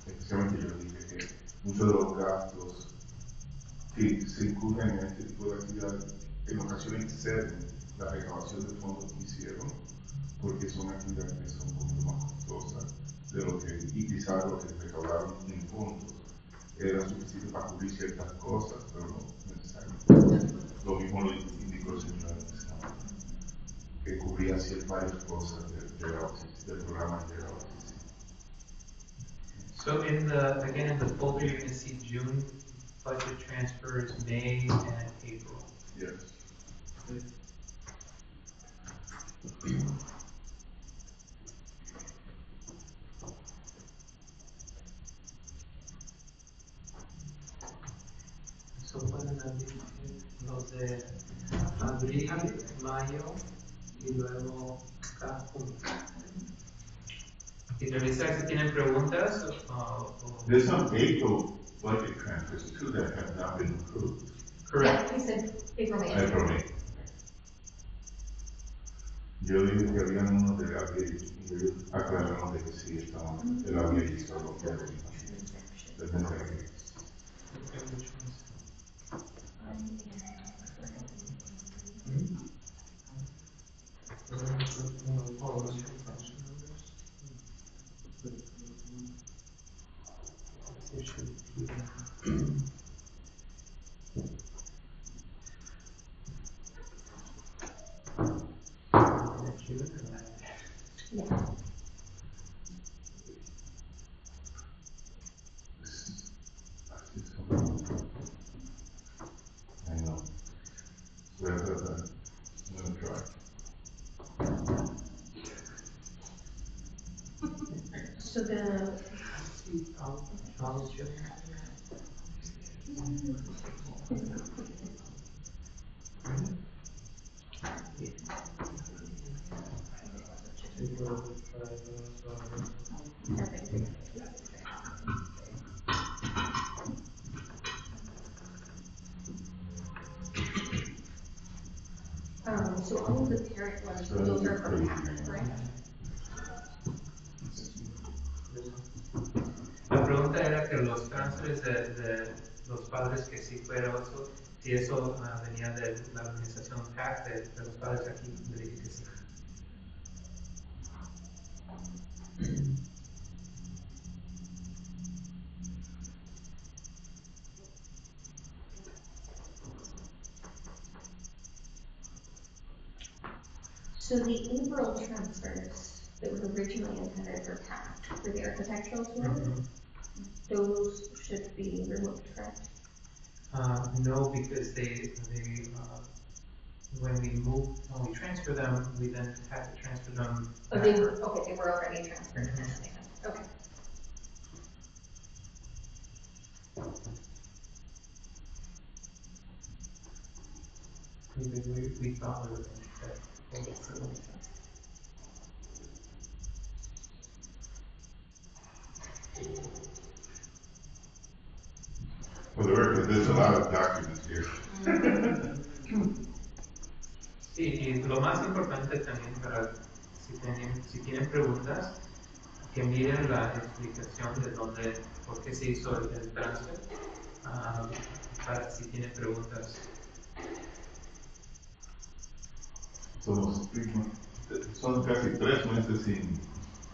especialmente yo dije que muchos de los gastos que se incurren en este tipo de actividades en ocasiones exceden la recaudación de fondos que hicieron, porque son actividades que son un poquito más costosas de lo que, y quizás lo que recaudaron en fondos era suficiente para cubrir ciertas cosas, pero no necesariamente. Lo mismo lo indicó el señor que cubría varias cosas del programa de autism. So again in the folder you're going to see June budget transfers, May and April. Yes. So pueden abrir los de abril, mayo y luego acá junio. Y revisar si tienen preguntas o There's some April budget transfers too that have not been approved. correct. Yeah, we said April, May. April, May. Yo dije que había unos de abril y ellos aclararon de que sí estaban el abril y todo lo del mes de abril. Yeah. I know. So I'm gonna try. So the, so all of the parent ones, those are for PAC, correct? La pregunta era que los transfers de los padres que sí fuera eso, si eso venía de la organización PAC de los padres aquí, le dije que sí. So the April transfers that were originally intended for PAC, for the architectural tour, those should be removed, correct? No, because they when we transfer them, we then have to transfer them. Oh, they were already transferred initially. Okay. We thought we were going to For the record, there's a lot of documents here. Sí, y lo más importante también para si tienen preguntas, que miren la explicación de por qué se hizo el transfer, para si tienen preguntas. Son casi 3 meses sin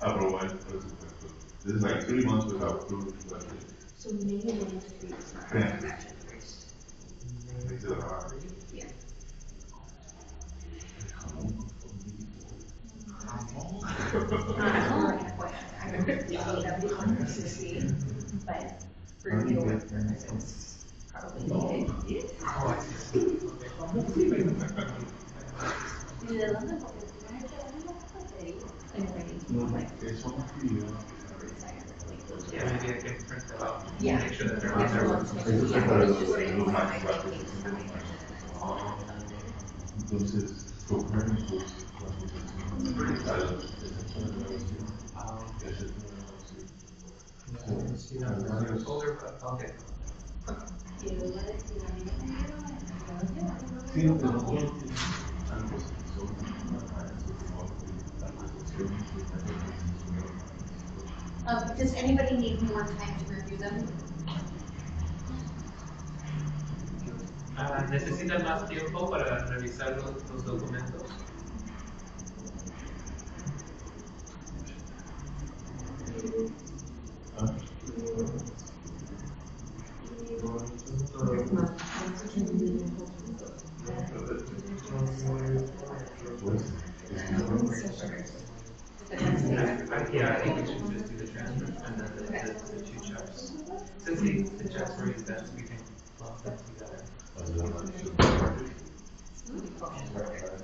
aprobar el presupuesto. This is like 3 months without approving the budget. So maybe they need to do this not Yeah. first. It's a lot. Yeah. I remember the but for your purposes, probably needed. ¿Y de dónde? Porque tienes que darle las baterías. Eso no escribió. Yeah, maybe I can print that out. Yeah. Make sure that they're on That's the there. ones that we have. Entonces, Copérnicus, esa fue la grabación. see them in the folder, but I'll get them. Sí, pero no tiene algo que son Does anybody need more time to review them? ¿Necesitan más tiempo para revisar los documentos? Yeah, I think we should just do the transfer and then the two checks. Since the checks were used, we can lump them together.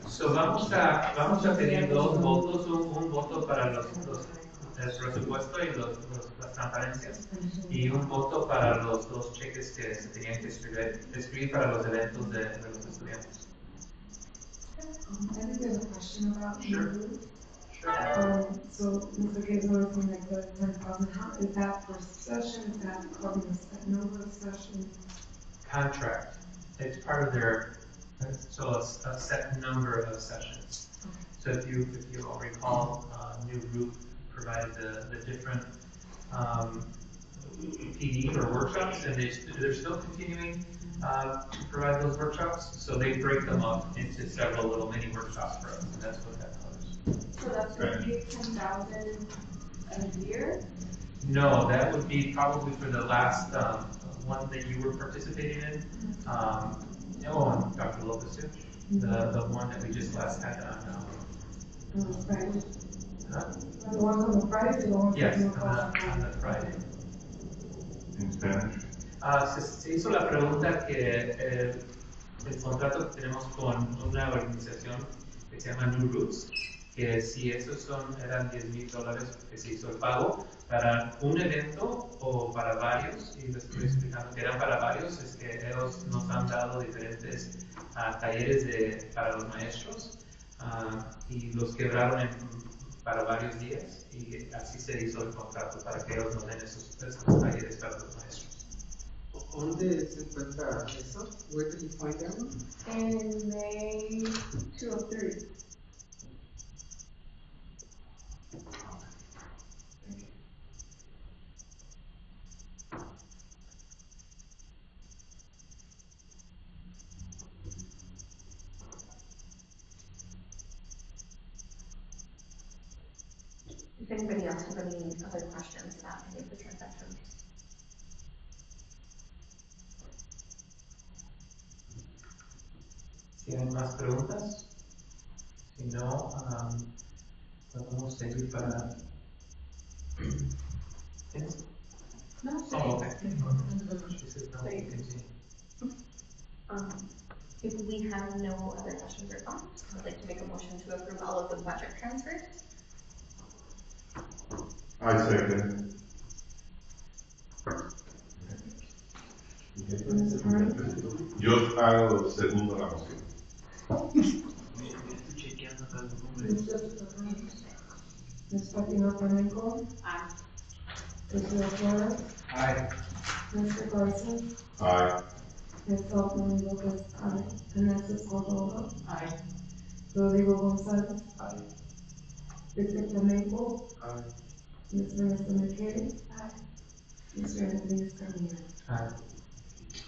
So vamos a pedir dos votos, un voto para el presupuesto y las transparencias y un voto para los dos cheques que se tenían que escribir para los eventos de los estudiantes. I think there's a question about Sure. So Mr. Gates was saying like the 10,000, how is that per session? Is that covering a set number of sessions? Contract. It's part of their, so a set number of sessions. So if you all recall, New Group provided the different PD or workshops, and they're still continuing to provide those workshops. So they break them up into several little mini workshops for us, and that's what that covers. So that's going to be 10,000 a year? No, that would be probably for the last one that you were participating in. And Dr. Lopez too. The one that we just last had on Friday. Huh? The ones on the Friday, the ones Yes, on the Friday. In Spanish. Se hizo la pregunta que el contrato que tenemos con una organización que se llama New Roots, que si esos eran $10,000 que se hizo el pago para un evento o para varios, y les estoy explicando que eran para varios, es que ellos nos han dado diferentes talleres para los maestros y los quebraron para varios días y así se hizo el contrato para que ellos nos den esos talleres para los maestros. ¿Dónde se encuentra eso? Where did you find that one? In May 203. If anybody else has any other questions about any of the transactions. ¿Tienen más preguntas? Si no, podemos seguir para... ¿Tienes? No, Oh, okay. She said no, we continue. If we have no other questions or comments, I'd like to make a motion to approve all of the budget transfers. I second. Yo hago segundo la moción. Mr. Pino. Aye. Mr. Flores. Aye. Mr. Garcia. Aye. Myself, Marie Lopez, aye. Alexis Cordova. Aye. Rodrigo Gonzalez. Aye. Victor Flamenco. Aye. Mr. McKay. Aye. Mr. Anthony Escamilla. Aye.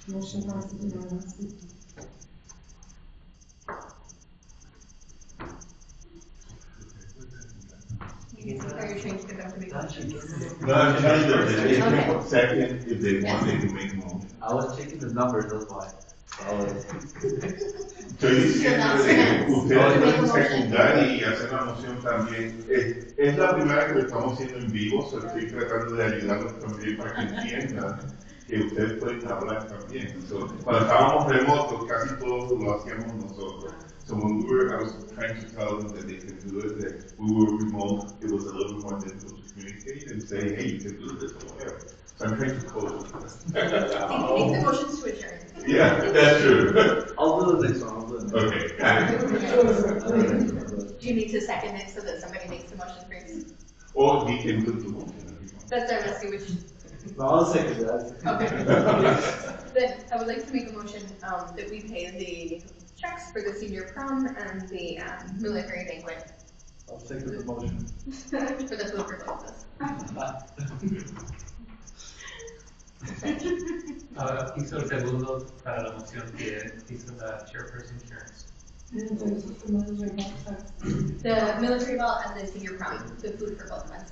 Motion passes unanimously. Are you trying to get them to be motions? No, I'm trying to second if they want, they can make a motion. I was checking the numbers, that's why. Estoy diciendo que ustedes pueden secundar y hacer la moción también. Es la primera que lo estamos haciendo en vivo, so estoy tratando de ayudarlos también para que entiendan que ustedes pueden hablar también. So, cuando estábamos remotos, casi todo lo hacíamos nosotros. So when I was trying to tell them that they can do it, that we were remote, it was a little bit more difficult to communicate and say, hey, you can do this or whatever. So I'm trying to coach. Make the motions to adjourn. Yeah, that's true. I'll do the next one, I'll do the next one. Okay. Do you need to second it so that somebody makes the motion first? Or he can do the motion. That's our message, which No, I'll second that. Okay. Then I would like to make a motion that we pay the checks for the senior prom and the military banquet I'll second the motion. for the food for both. Hizo el segundo para la moción que hizo la chairperson Karen. Entonces, ¿cómo nos vemos? The military ball and the senior prom, the food for both of us.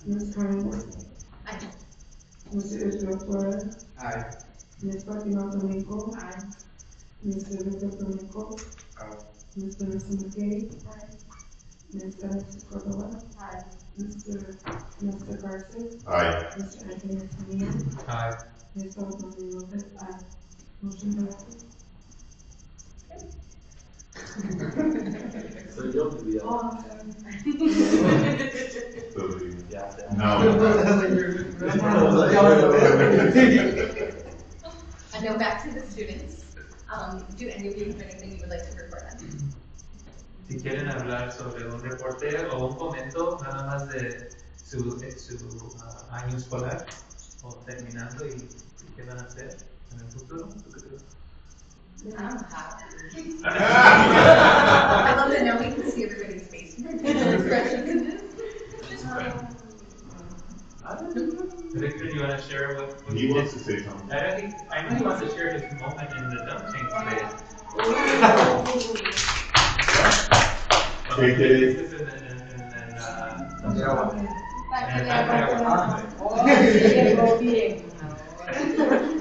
Ms. Hines, Aye. Mr. Israel Flores, Aye. Ms. Fatima Domingo, Aye. Mr. Victor Domingo, Mr. Nelson McKay, Ms. Alexis Cordova, Aye. Mr. Garcia, Aye. Mr. Anthony Antonio, Aye. Ms. Salvador Lopez, aye. Motion passes. So you'll do the Oh, other. I'm sorry. So, Yeah. now, And now back to the students. Do any of you have anything you would like to report on? Si quieren hablar sobre un reporte o un comento nada más de su año escolar o terminando y qué van a hacer en el futuro. ¿Tú qué crees? I'm happy. I love that now we can see everybody's face. Expressions. Victor, do you want to share what he you wants did? to say something. I know he wants to share his moment in the dunk tank today. ¿Qué quieres? This is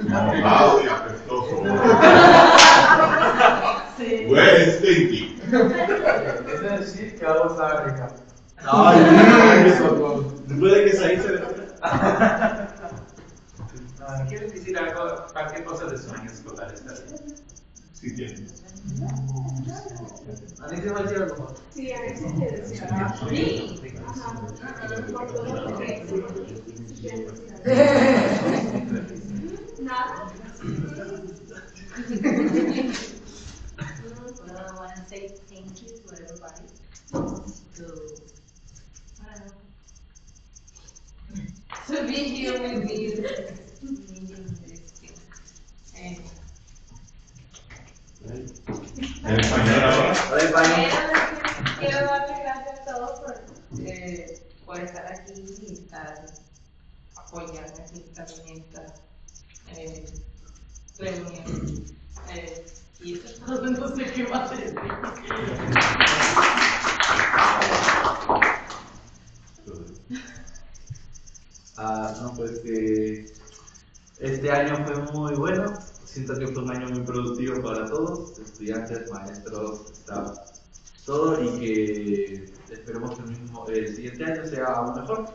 Mojado y apestoso. Where is Stinky? Ese sí que algo estaba rica. Ay, después de que se hizo. Si quieres decir algo, cualquier cosa de su año escolar está bien. Sí tienes. ¿A mí se va a decir algo? Sí, a veces te decía. Nada. Well, I want to say thank you to everybody. To be here with you. En español ahora. Quiero darle gracias a todos por estar aquí y estar apoyando aquí también esta reunión. Y eso es todo, no sé qué más decir. No, pues que este año fue muy bueno. Siento que fue un año muy productivo para todos, estudiantes, maestros, staff, todo, y que esperemos que el siguiente año sea aún mejor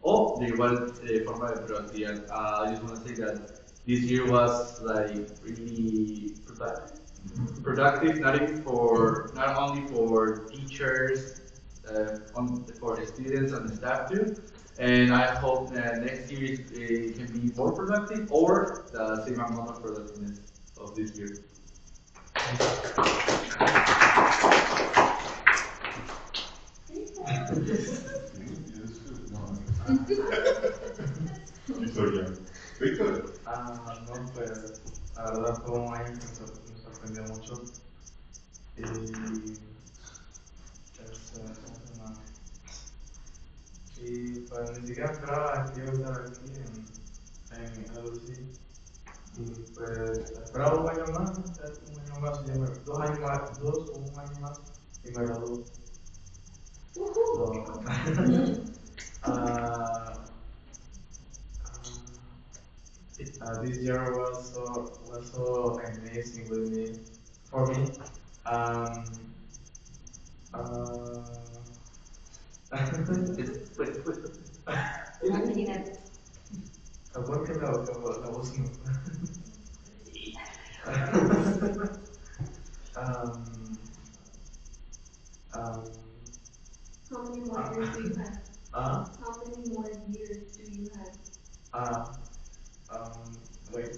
o de igual forma de productividad. I just want to say that this year was like really productive, not only for teachers, for the students and the staff too. And I hope that next year it can be more productive or the same amount of productiveness of this year. So, yeah. Victor. No, pues la verdad fue un año que me sorprendió mucho y y pues ni siquiera esperaba que iba a estar aquí en LC y pues esperaba un año más, y ya 2 o un año más y me graduó. This year was so amazing with me, for me. Imagínate. Porque la voz no. How many more years do you have? How many more years do you have? Wait.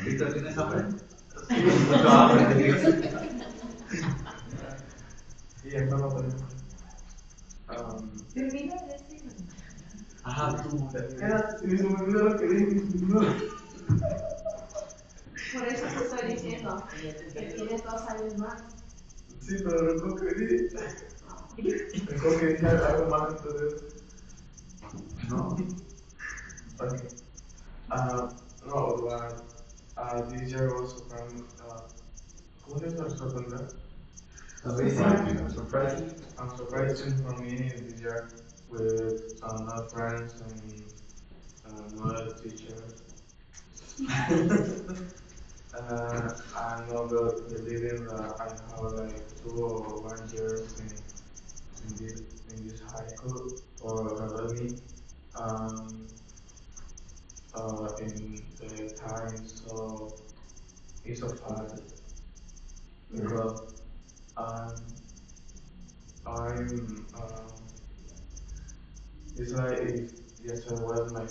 ¿Ahorita tienes hambre? Sí, mucho hambre, te digo. Y en forma por Termina de decir. Ajá, tú. se me olvidó lo que dije. Por eso te estoy diciendo que tienes 2 años más. Sí, pero recuerdo que dije. Recuerdo que dije algo más entonces. No. Okay. No, this year also from, ¿cómo se llama? Sorprender. Surprising. I'm surprising for me this year with some other friends and another teachers. I know the living that I have like 2 or 1 years in this high school or academy. In the time, so it's so fast because it's like if yesterday was my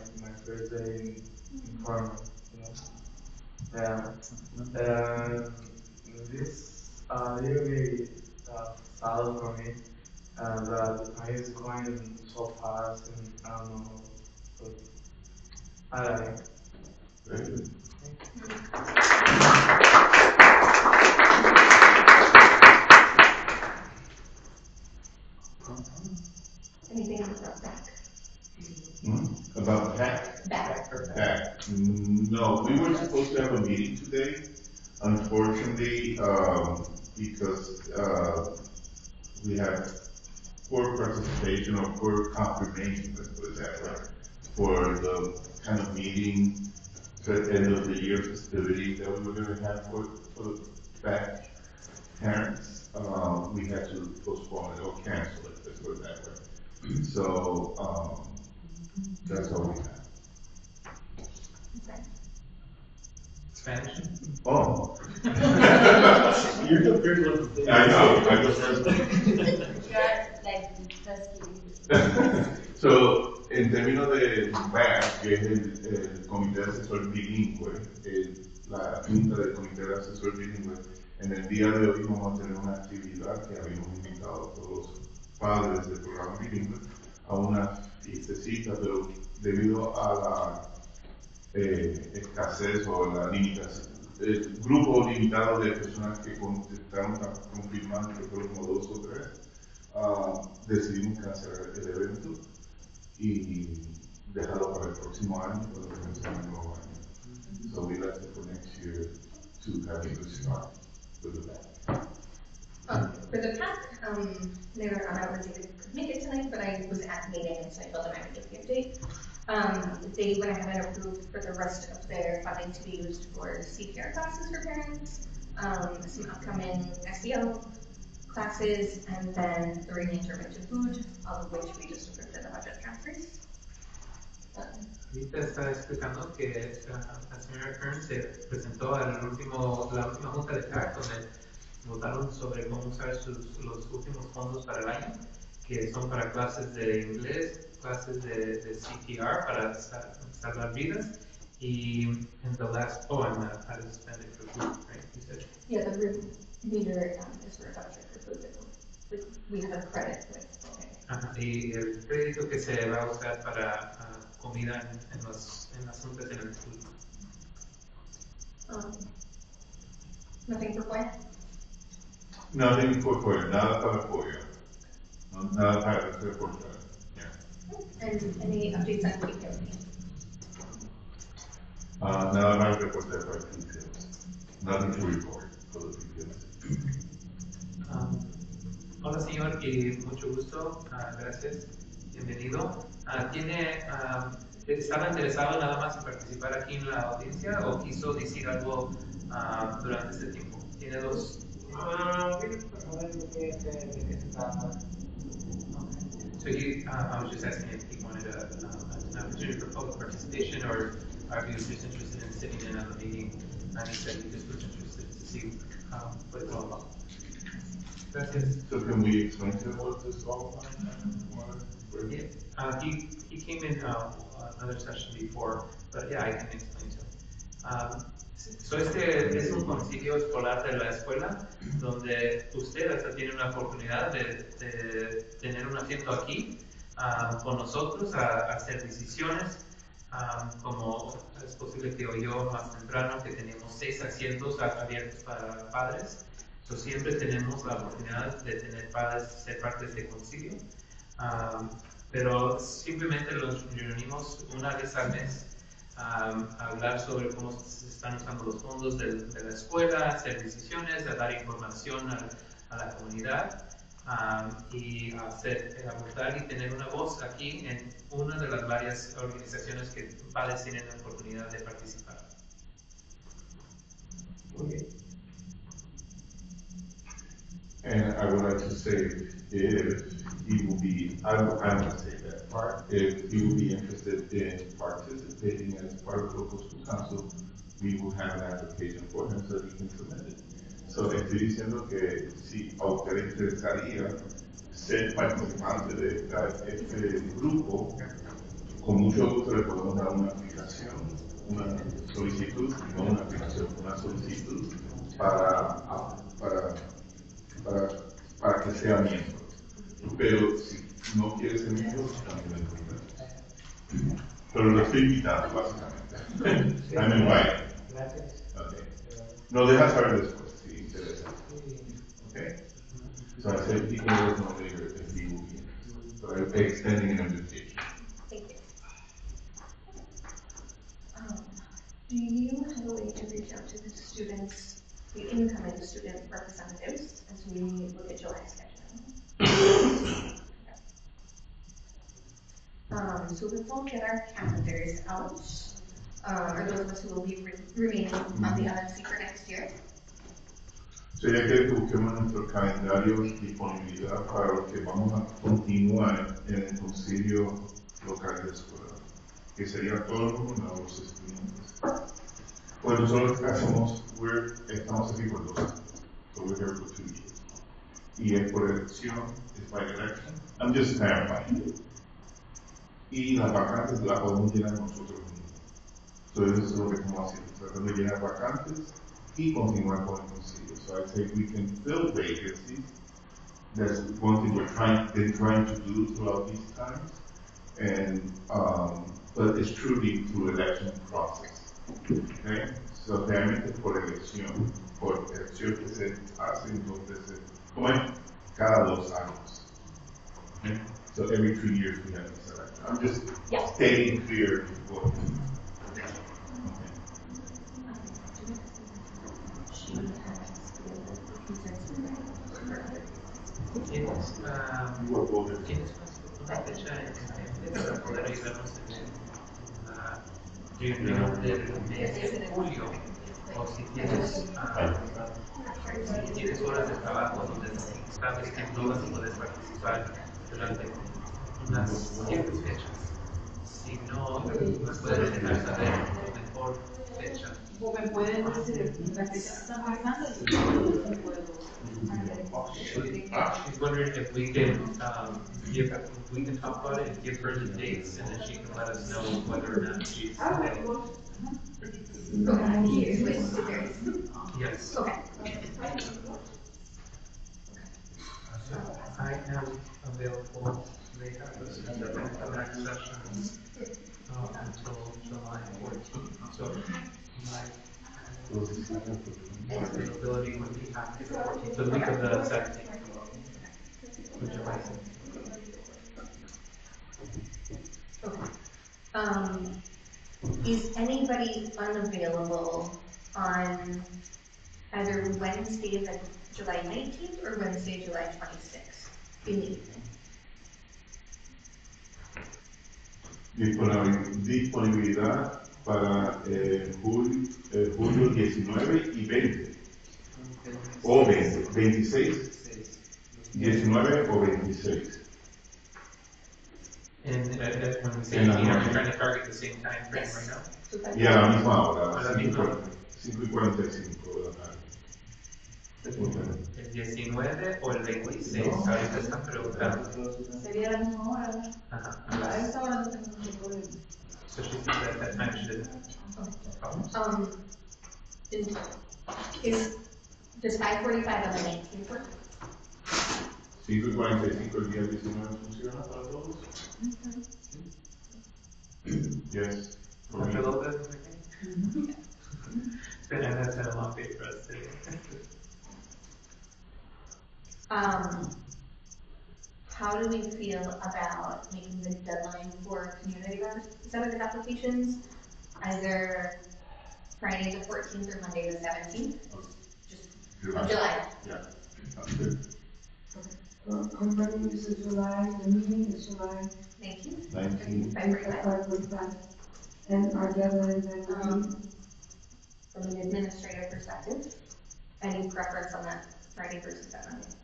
first day in Foreman, you know. Yeah, and this really sad for me, and that the time is going so fast, and I don't know, but I like it. Very good. Anything about that? About that? That. No, we were supposed to have a meeting today. Unfortunately, because we have poor participation or poor confirmation, let's put it that way, for the kind of meeting to the end of the year festivities that we were going to have for the back parents. We had to postpone it or cancel it, let's put it that way. So, that's all we have. Spanish? Oh. You're the first one to say I know, I just heard. So, en términos de MAC, que es el Comité de Asesor Bilingüe, la Junta del Comité de Asesor Bilingüe, en el día de hoy vamos a tener una actividad que habíamos invitado a todos los padres del programa bilingüe a una fiestecita, pero debido a la escasez o la limitación, el grupo limitado de personas que contestaron confirmando que fueron como 2 o 3, decidimos cancelar el evento y dejarlo para el próximo año, cuando comenzamos el nuevo año. So we left it for next year to have a good start with the band. For the pack, neither Anna or David could make it tonight, but I was at the meeting, and so I told them I would give the update. They went ahead and approved for the rest of their funding to be used for CPR classes for parents, some upcoming SEO classes, and then the reinterment to food, all of which we just approved in the budget transfers. Ahorita está explicando que la señora Kern se presentó a la última junta de CAC donde votaron sobre cómo usar los últimos fondos para el año, que son para clases de inglés, clases de CPR para salvar vidas, y in the last, and how to spend it for food, right? You said? Yeah, the remainder is for a budget for food. We have a credit with. Y el crédito que se va a usar para comida en las juntas en el food. Nothing for play? Nothing for nada para apoyo. Nada para reportar. And any updates on PPLP? Nada más reportar para PPLs. Nothing to report for the PPLs. Hola señor, y mucho gusto, gracias, bienvenido. ¿Estaba interesado nada más en participar aquí en la audiencia o quiso decir algo durante este tiempo? ¿Tiene 2? So I was just asking if he wanted an opportunity for public participation, or if he was just interested in sitting in on the meeting, and he said he just was interested to see what it's all about. Gracias. So can we explain to him what this is all about? Yeah, he came in another session before, but yeah, I can explain to him. Este es un concilio escolar de la escuela donde usted hasta tiene una oportunidad de tener un asiento aquí con nosotros a hacer decisiones, como es posible que oyó más temprano que teníamos 6 asientos abiertos para padres. Siempre tenemos la oportunidad de tener padres ser parte de este concilio, pero simplemente los reunimos una vez al mes a hablar sobre cómo se están usando los fondos de la escuela, hacer decisiones, a dar información a la comunidad y abordar y tener una voz aquí en una de las varias organizaciones que padres tienen la oportunidad de participar. And I would like to say, if he will be, I'm going to say that part, if he will be interested in participating as part of the local school council, we will have an application for him so he can submit it. So estoy diciendo que si a usted le interesaría ser participante de este grupo, con mucho gusto le podemos dar una aplicación, una solicitud, no una aplicación, una solicitud para que sea miembro. Pero si no quiere ser miembro, también es miembro. Pero lo estoy invitando, básicamente. I'm inviting. Okay. Nos deja saber después, si interesa. Okay? So I said he can let us know later if he will be interested. So I'm extending an invitation. Thank you. Do you have a way to reach out to the students, the incoming student representatives, as we look at July scheduling? So we will get our calendars out. Are those of us who will be remaining on the LFC for next year? Sería que busquemos nuestro calendario y disponibilidad para los que vamos a continuar en el concilio local de escuela, que sería todo el mundo, no los estudiantes. Pues nosotros estamos aquí por 2 años, so we're here for 2 years. Y es por elección, es by election. I'm just clarifying. Y las vacantes las podemos llenar nosotros mismos. Entonces eso es lo que estamos haciendo, tratando de llenar vacantes y continuar con el concilio. So I say we can fill vacancies. That's one thing been trying to do throughout these times. And but it's truly through election process. Okay? So realmente por elección que se hace 2 veces, como es cada 2 años. Okay? So every 2 years we have this election. I'm just stating clear what. Okay. ¿Tienes una fecha en mente para poder ayudarnos en la reunión del mes de julio? O si tienes horas de trabajo donde sabes que no vas a poder participar durante unas ciertas fechas. Si no, nos puedes dejar saber la mejor fecha. O me pueden decir la fecha que están marcando y yo puedo. She's wondering if we can talk about it and give her the dates, and then she can let us know whether or not she's available. Yes. Okay. I am available later the next session until July 14th. So my availability would be after the 14th, so the week of the 17th. July 17th. Is anybody unavailable on either Wednesday, July 19th or Wednesday, July 26th in the evening? Disponibilidad para julio 19 y 20. O 20, 26, 19 o 26. And when we say meeting, are we trying to target the same time frame right now? Y a la misma hora, A la misma hora. 5:45 de la tarde. ¿El 19 o el 26? Ahorita están preguntando. Sería la misma hora, ¿no? Ajá. A esta hora no tengo mucho problema. So she said that time she didn't have problems. Does 5:45 on the 19th work? 5:45 el día 19 funciona para todos? Yes. For me. After those, okay. That's been a long day for us today. How do we feel about making the deadline for community center applications either Friday the 14th or Monday the 17th? Of July. Yeah, that's good. Company is July, the meeting is July 19th? 19. 5:45. And our deadline is From an administrative perspective, any preference on that Friday versus that Monday?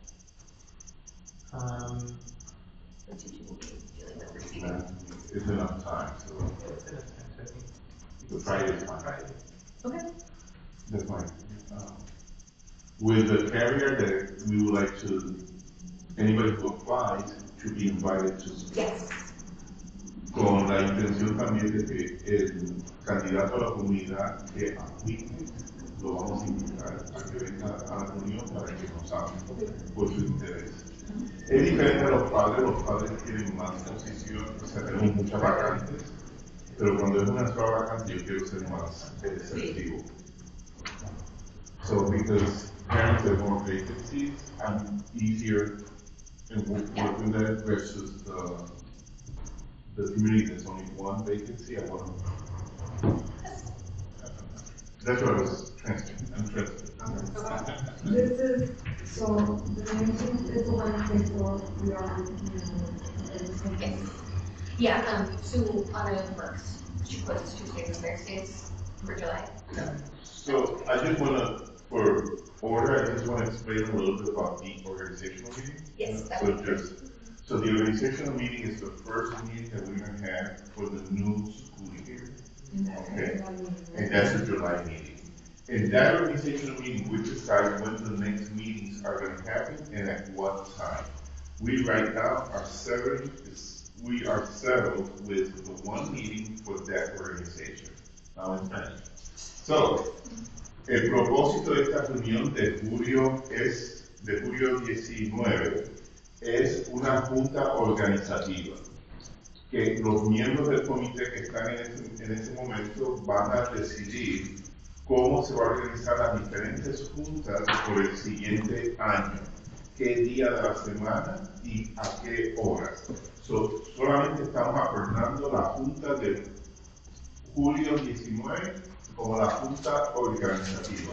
The teacher will be dealing with receiving. It's enough time, so It's enough time, so I think. the Friday is fine. Friday. Okay. That's fine. With the carrier that we would like to, anybody who applies should be invited to speak. Yes. Con la intención también de que el candidato a la comunidad que aplique lo vamos a invitar a que venga a la reunión para que nos hable por su interés. Es diferente a los padres tienen más posición, o sea, tenemos muchas vacantes, pero cuando es una sola vacante yo quiero ser más selectivo. So because parents have more vacancies, I'm easier in working that versus the community that's only one vacancy. I want to. That's what I was translating. I'm translating. This is, so the 19th is the Wednesday for we are Yes. Yeah, Sue Auto works. She puts Tuesdays and Thursdays for July. So I just want to, for order, I just want to explain a little bit about the organizational meeting. Yes. So the organizational meeting is the first meeting that we're going to have for the new school year. Okay. And that's the July meeting. In that organizational meeting, we decide when the next meetings are going to happen and at what time. We right now are settled with the one meeting for that organization. Now in Spanish. So, el propósito de esta reunión de julio 19 es una junta organizativa que los miembros del comité que están en ese momento van a decidir cómo se va a organizar las diferentes juntas por el siguiente año, qué día de la semana y a qué horas. Solamente estamos acordando la junta de julio 19 como la junta organizativa.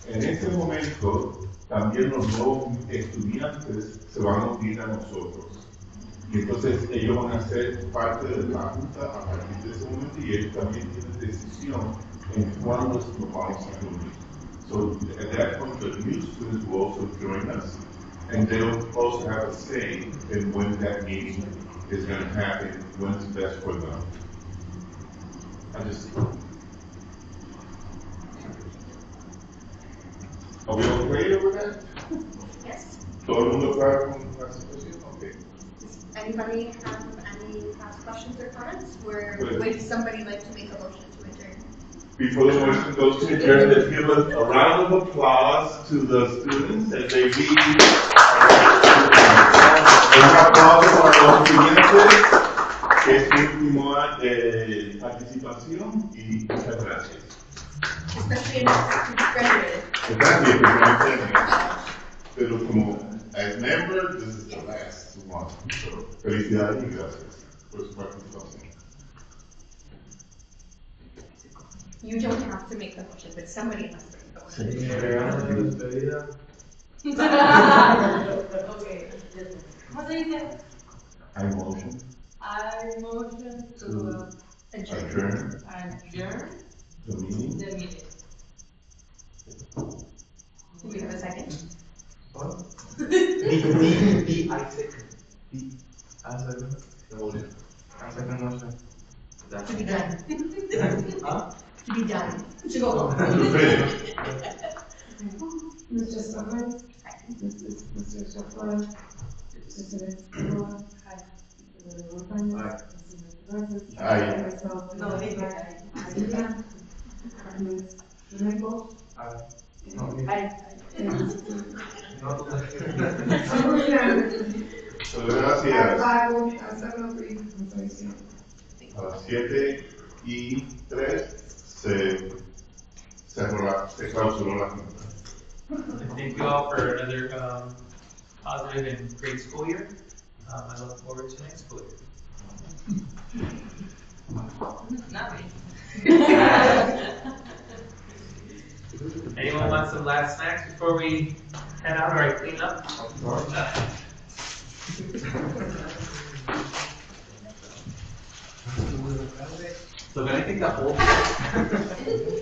En este momento, también los nuevos estudiantes se van a unir a nosotros. Y entonces ellos van a ser parte de la junta a partir de ese momento y ellos también tienen decisión en cuándo nos vamos a reunir. So at that point, the new students will also join us, and they'll also have a say in when that meeting is going to happen, when's best for them. Are we okay with that? Yes. ¿Todo el mundo claro con la situación? Okay. Does anybody have any last questions or comments? Would somebody like to make a motion to adjourn? Before the motion goes to adjourn, let's give a round of applause to the students as they lead. Un aplauso para los estudiantes, que es su último año de participación, y muchas gracias. Especially in graduated. Gracias, porque pero como as member, this is the last one. So, felicidades y gracias por su participación. You don't have to make the motion, but somebody must make the motion. Sí, me regalan mi despedida. Okay. ¿Cómo se dice? I motion I motion to adjourn adjourn the meeting. the meeting. Do we have a second? What? I second. I second. The motion. I second motion. To be done. Huh? To be done. To go. Mr. Stefan, Mr. Shafran, Mr. Noah, Mr. Montañez, Mr. Aye. myself, No, Ms. Domingo, No, Gracias. Pago, hacerlo free, como estoy diciendo. A las 7:03 se clausuró la junta. Thank you all for another positive and great school year. I look forward to next school year. Not me. Anyone want some last snacks before we head out or I clean up? So can I take that whole?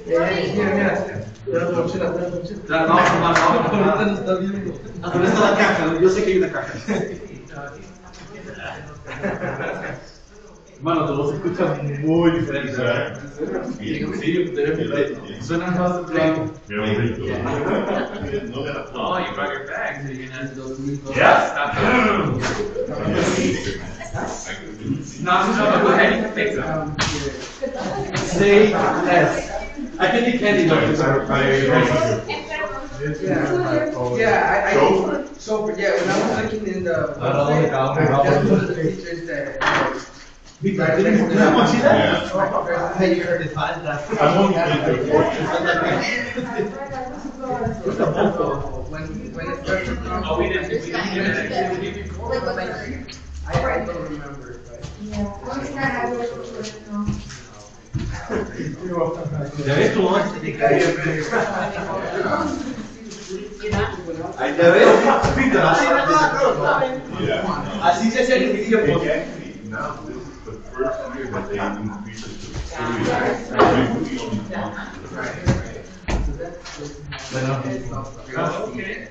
mira. No, ¿dónde está la caja? Yo sé que hay una caja. Mano, tu voz se escucha muy diferente. Sí, suena más claro. Oh, you brought your bag, so you're gonna. Yeah. No, Go ahead, you can take some. Say yes. I can be candy though. So when I was looking in the no, that's one of the features that Victor, ¿tienes una mochila? Yeah. Hey, you heard it fine. when it starts to Oh, we didn't give an activity before. I don't remember, but ¿Ya ves cómo es? Ahí te ves, Víctor, así no Yeah. así se hace el ejercicio. Actually, now this is the first year that they increased it to 3 years. We only want Oh, okay.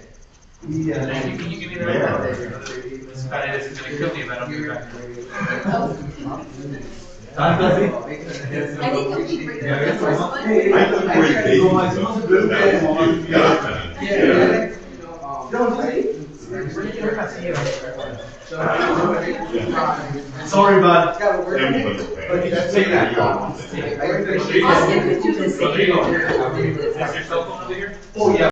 Thank you. Can you give me that? Yeah. This is gonna kill me if I don't get back. ¿Tanto así? I think it would be great. Yeah, I guess so. I took great days. Como hacemos el grupo de Sorry, bud. Everybody's But you just say that. Rodrigo, is your cell phone over here? Oh, yeah.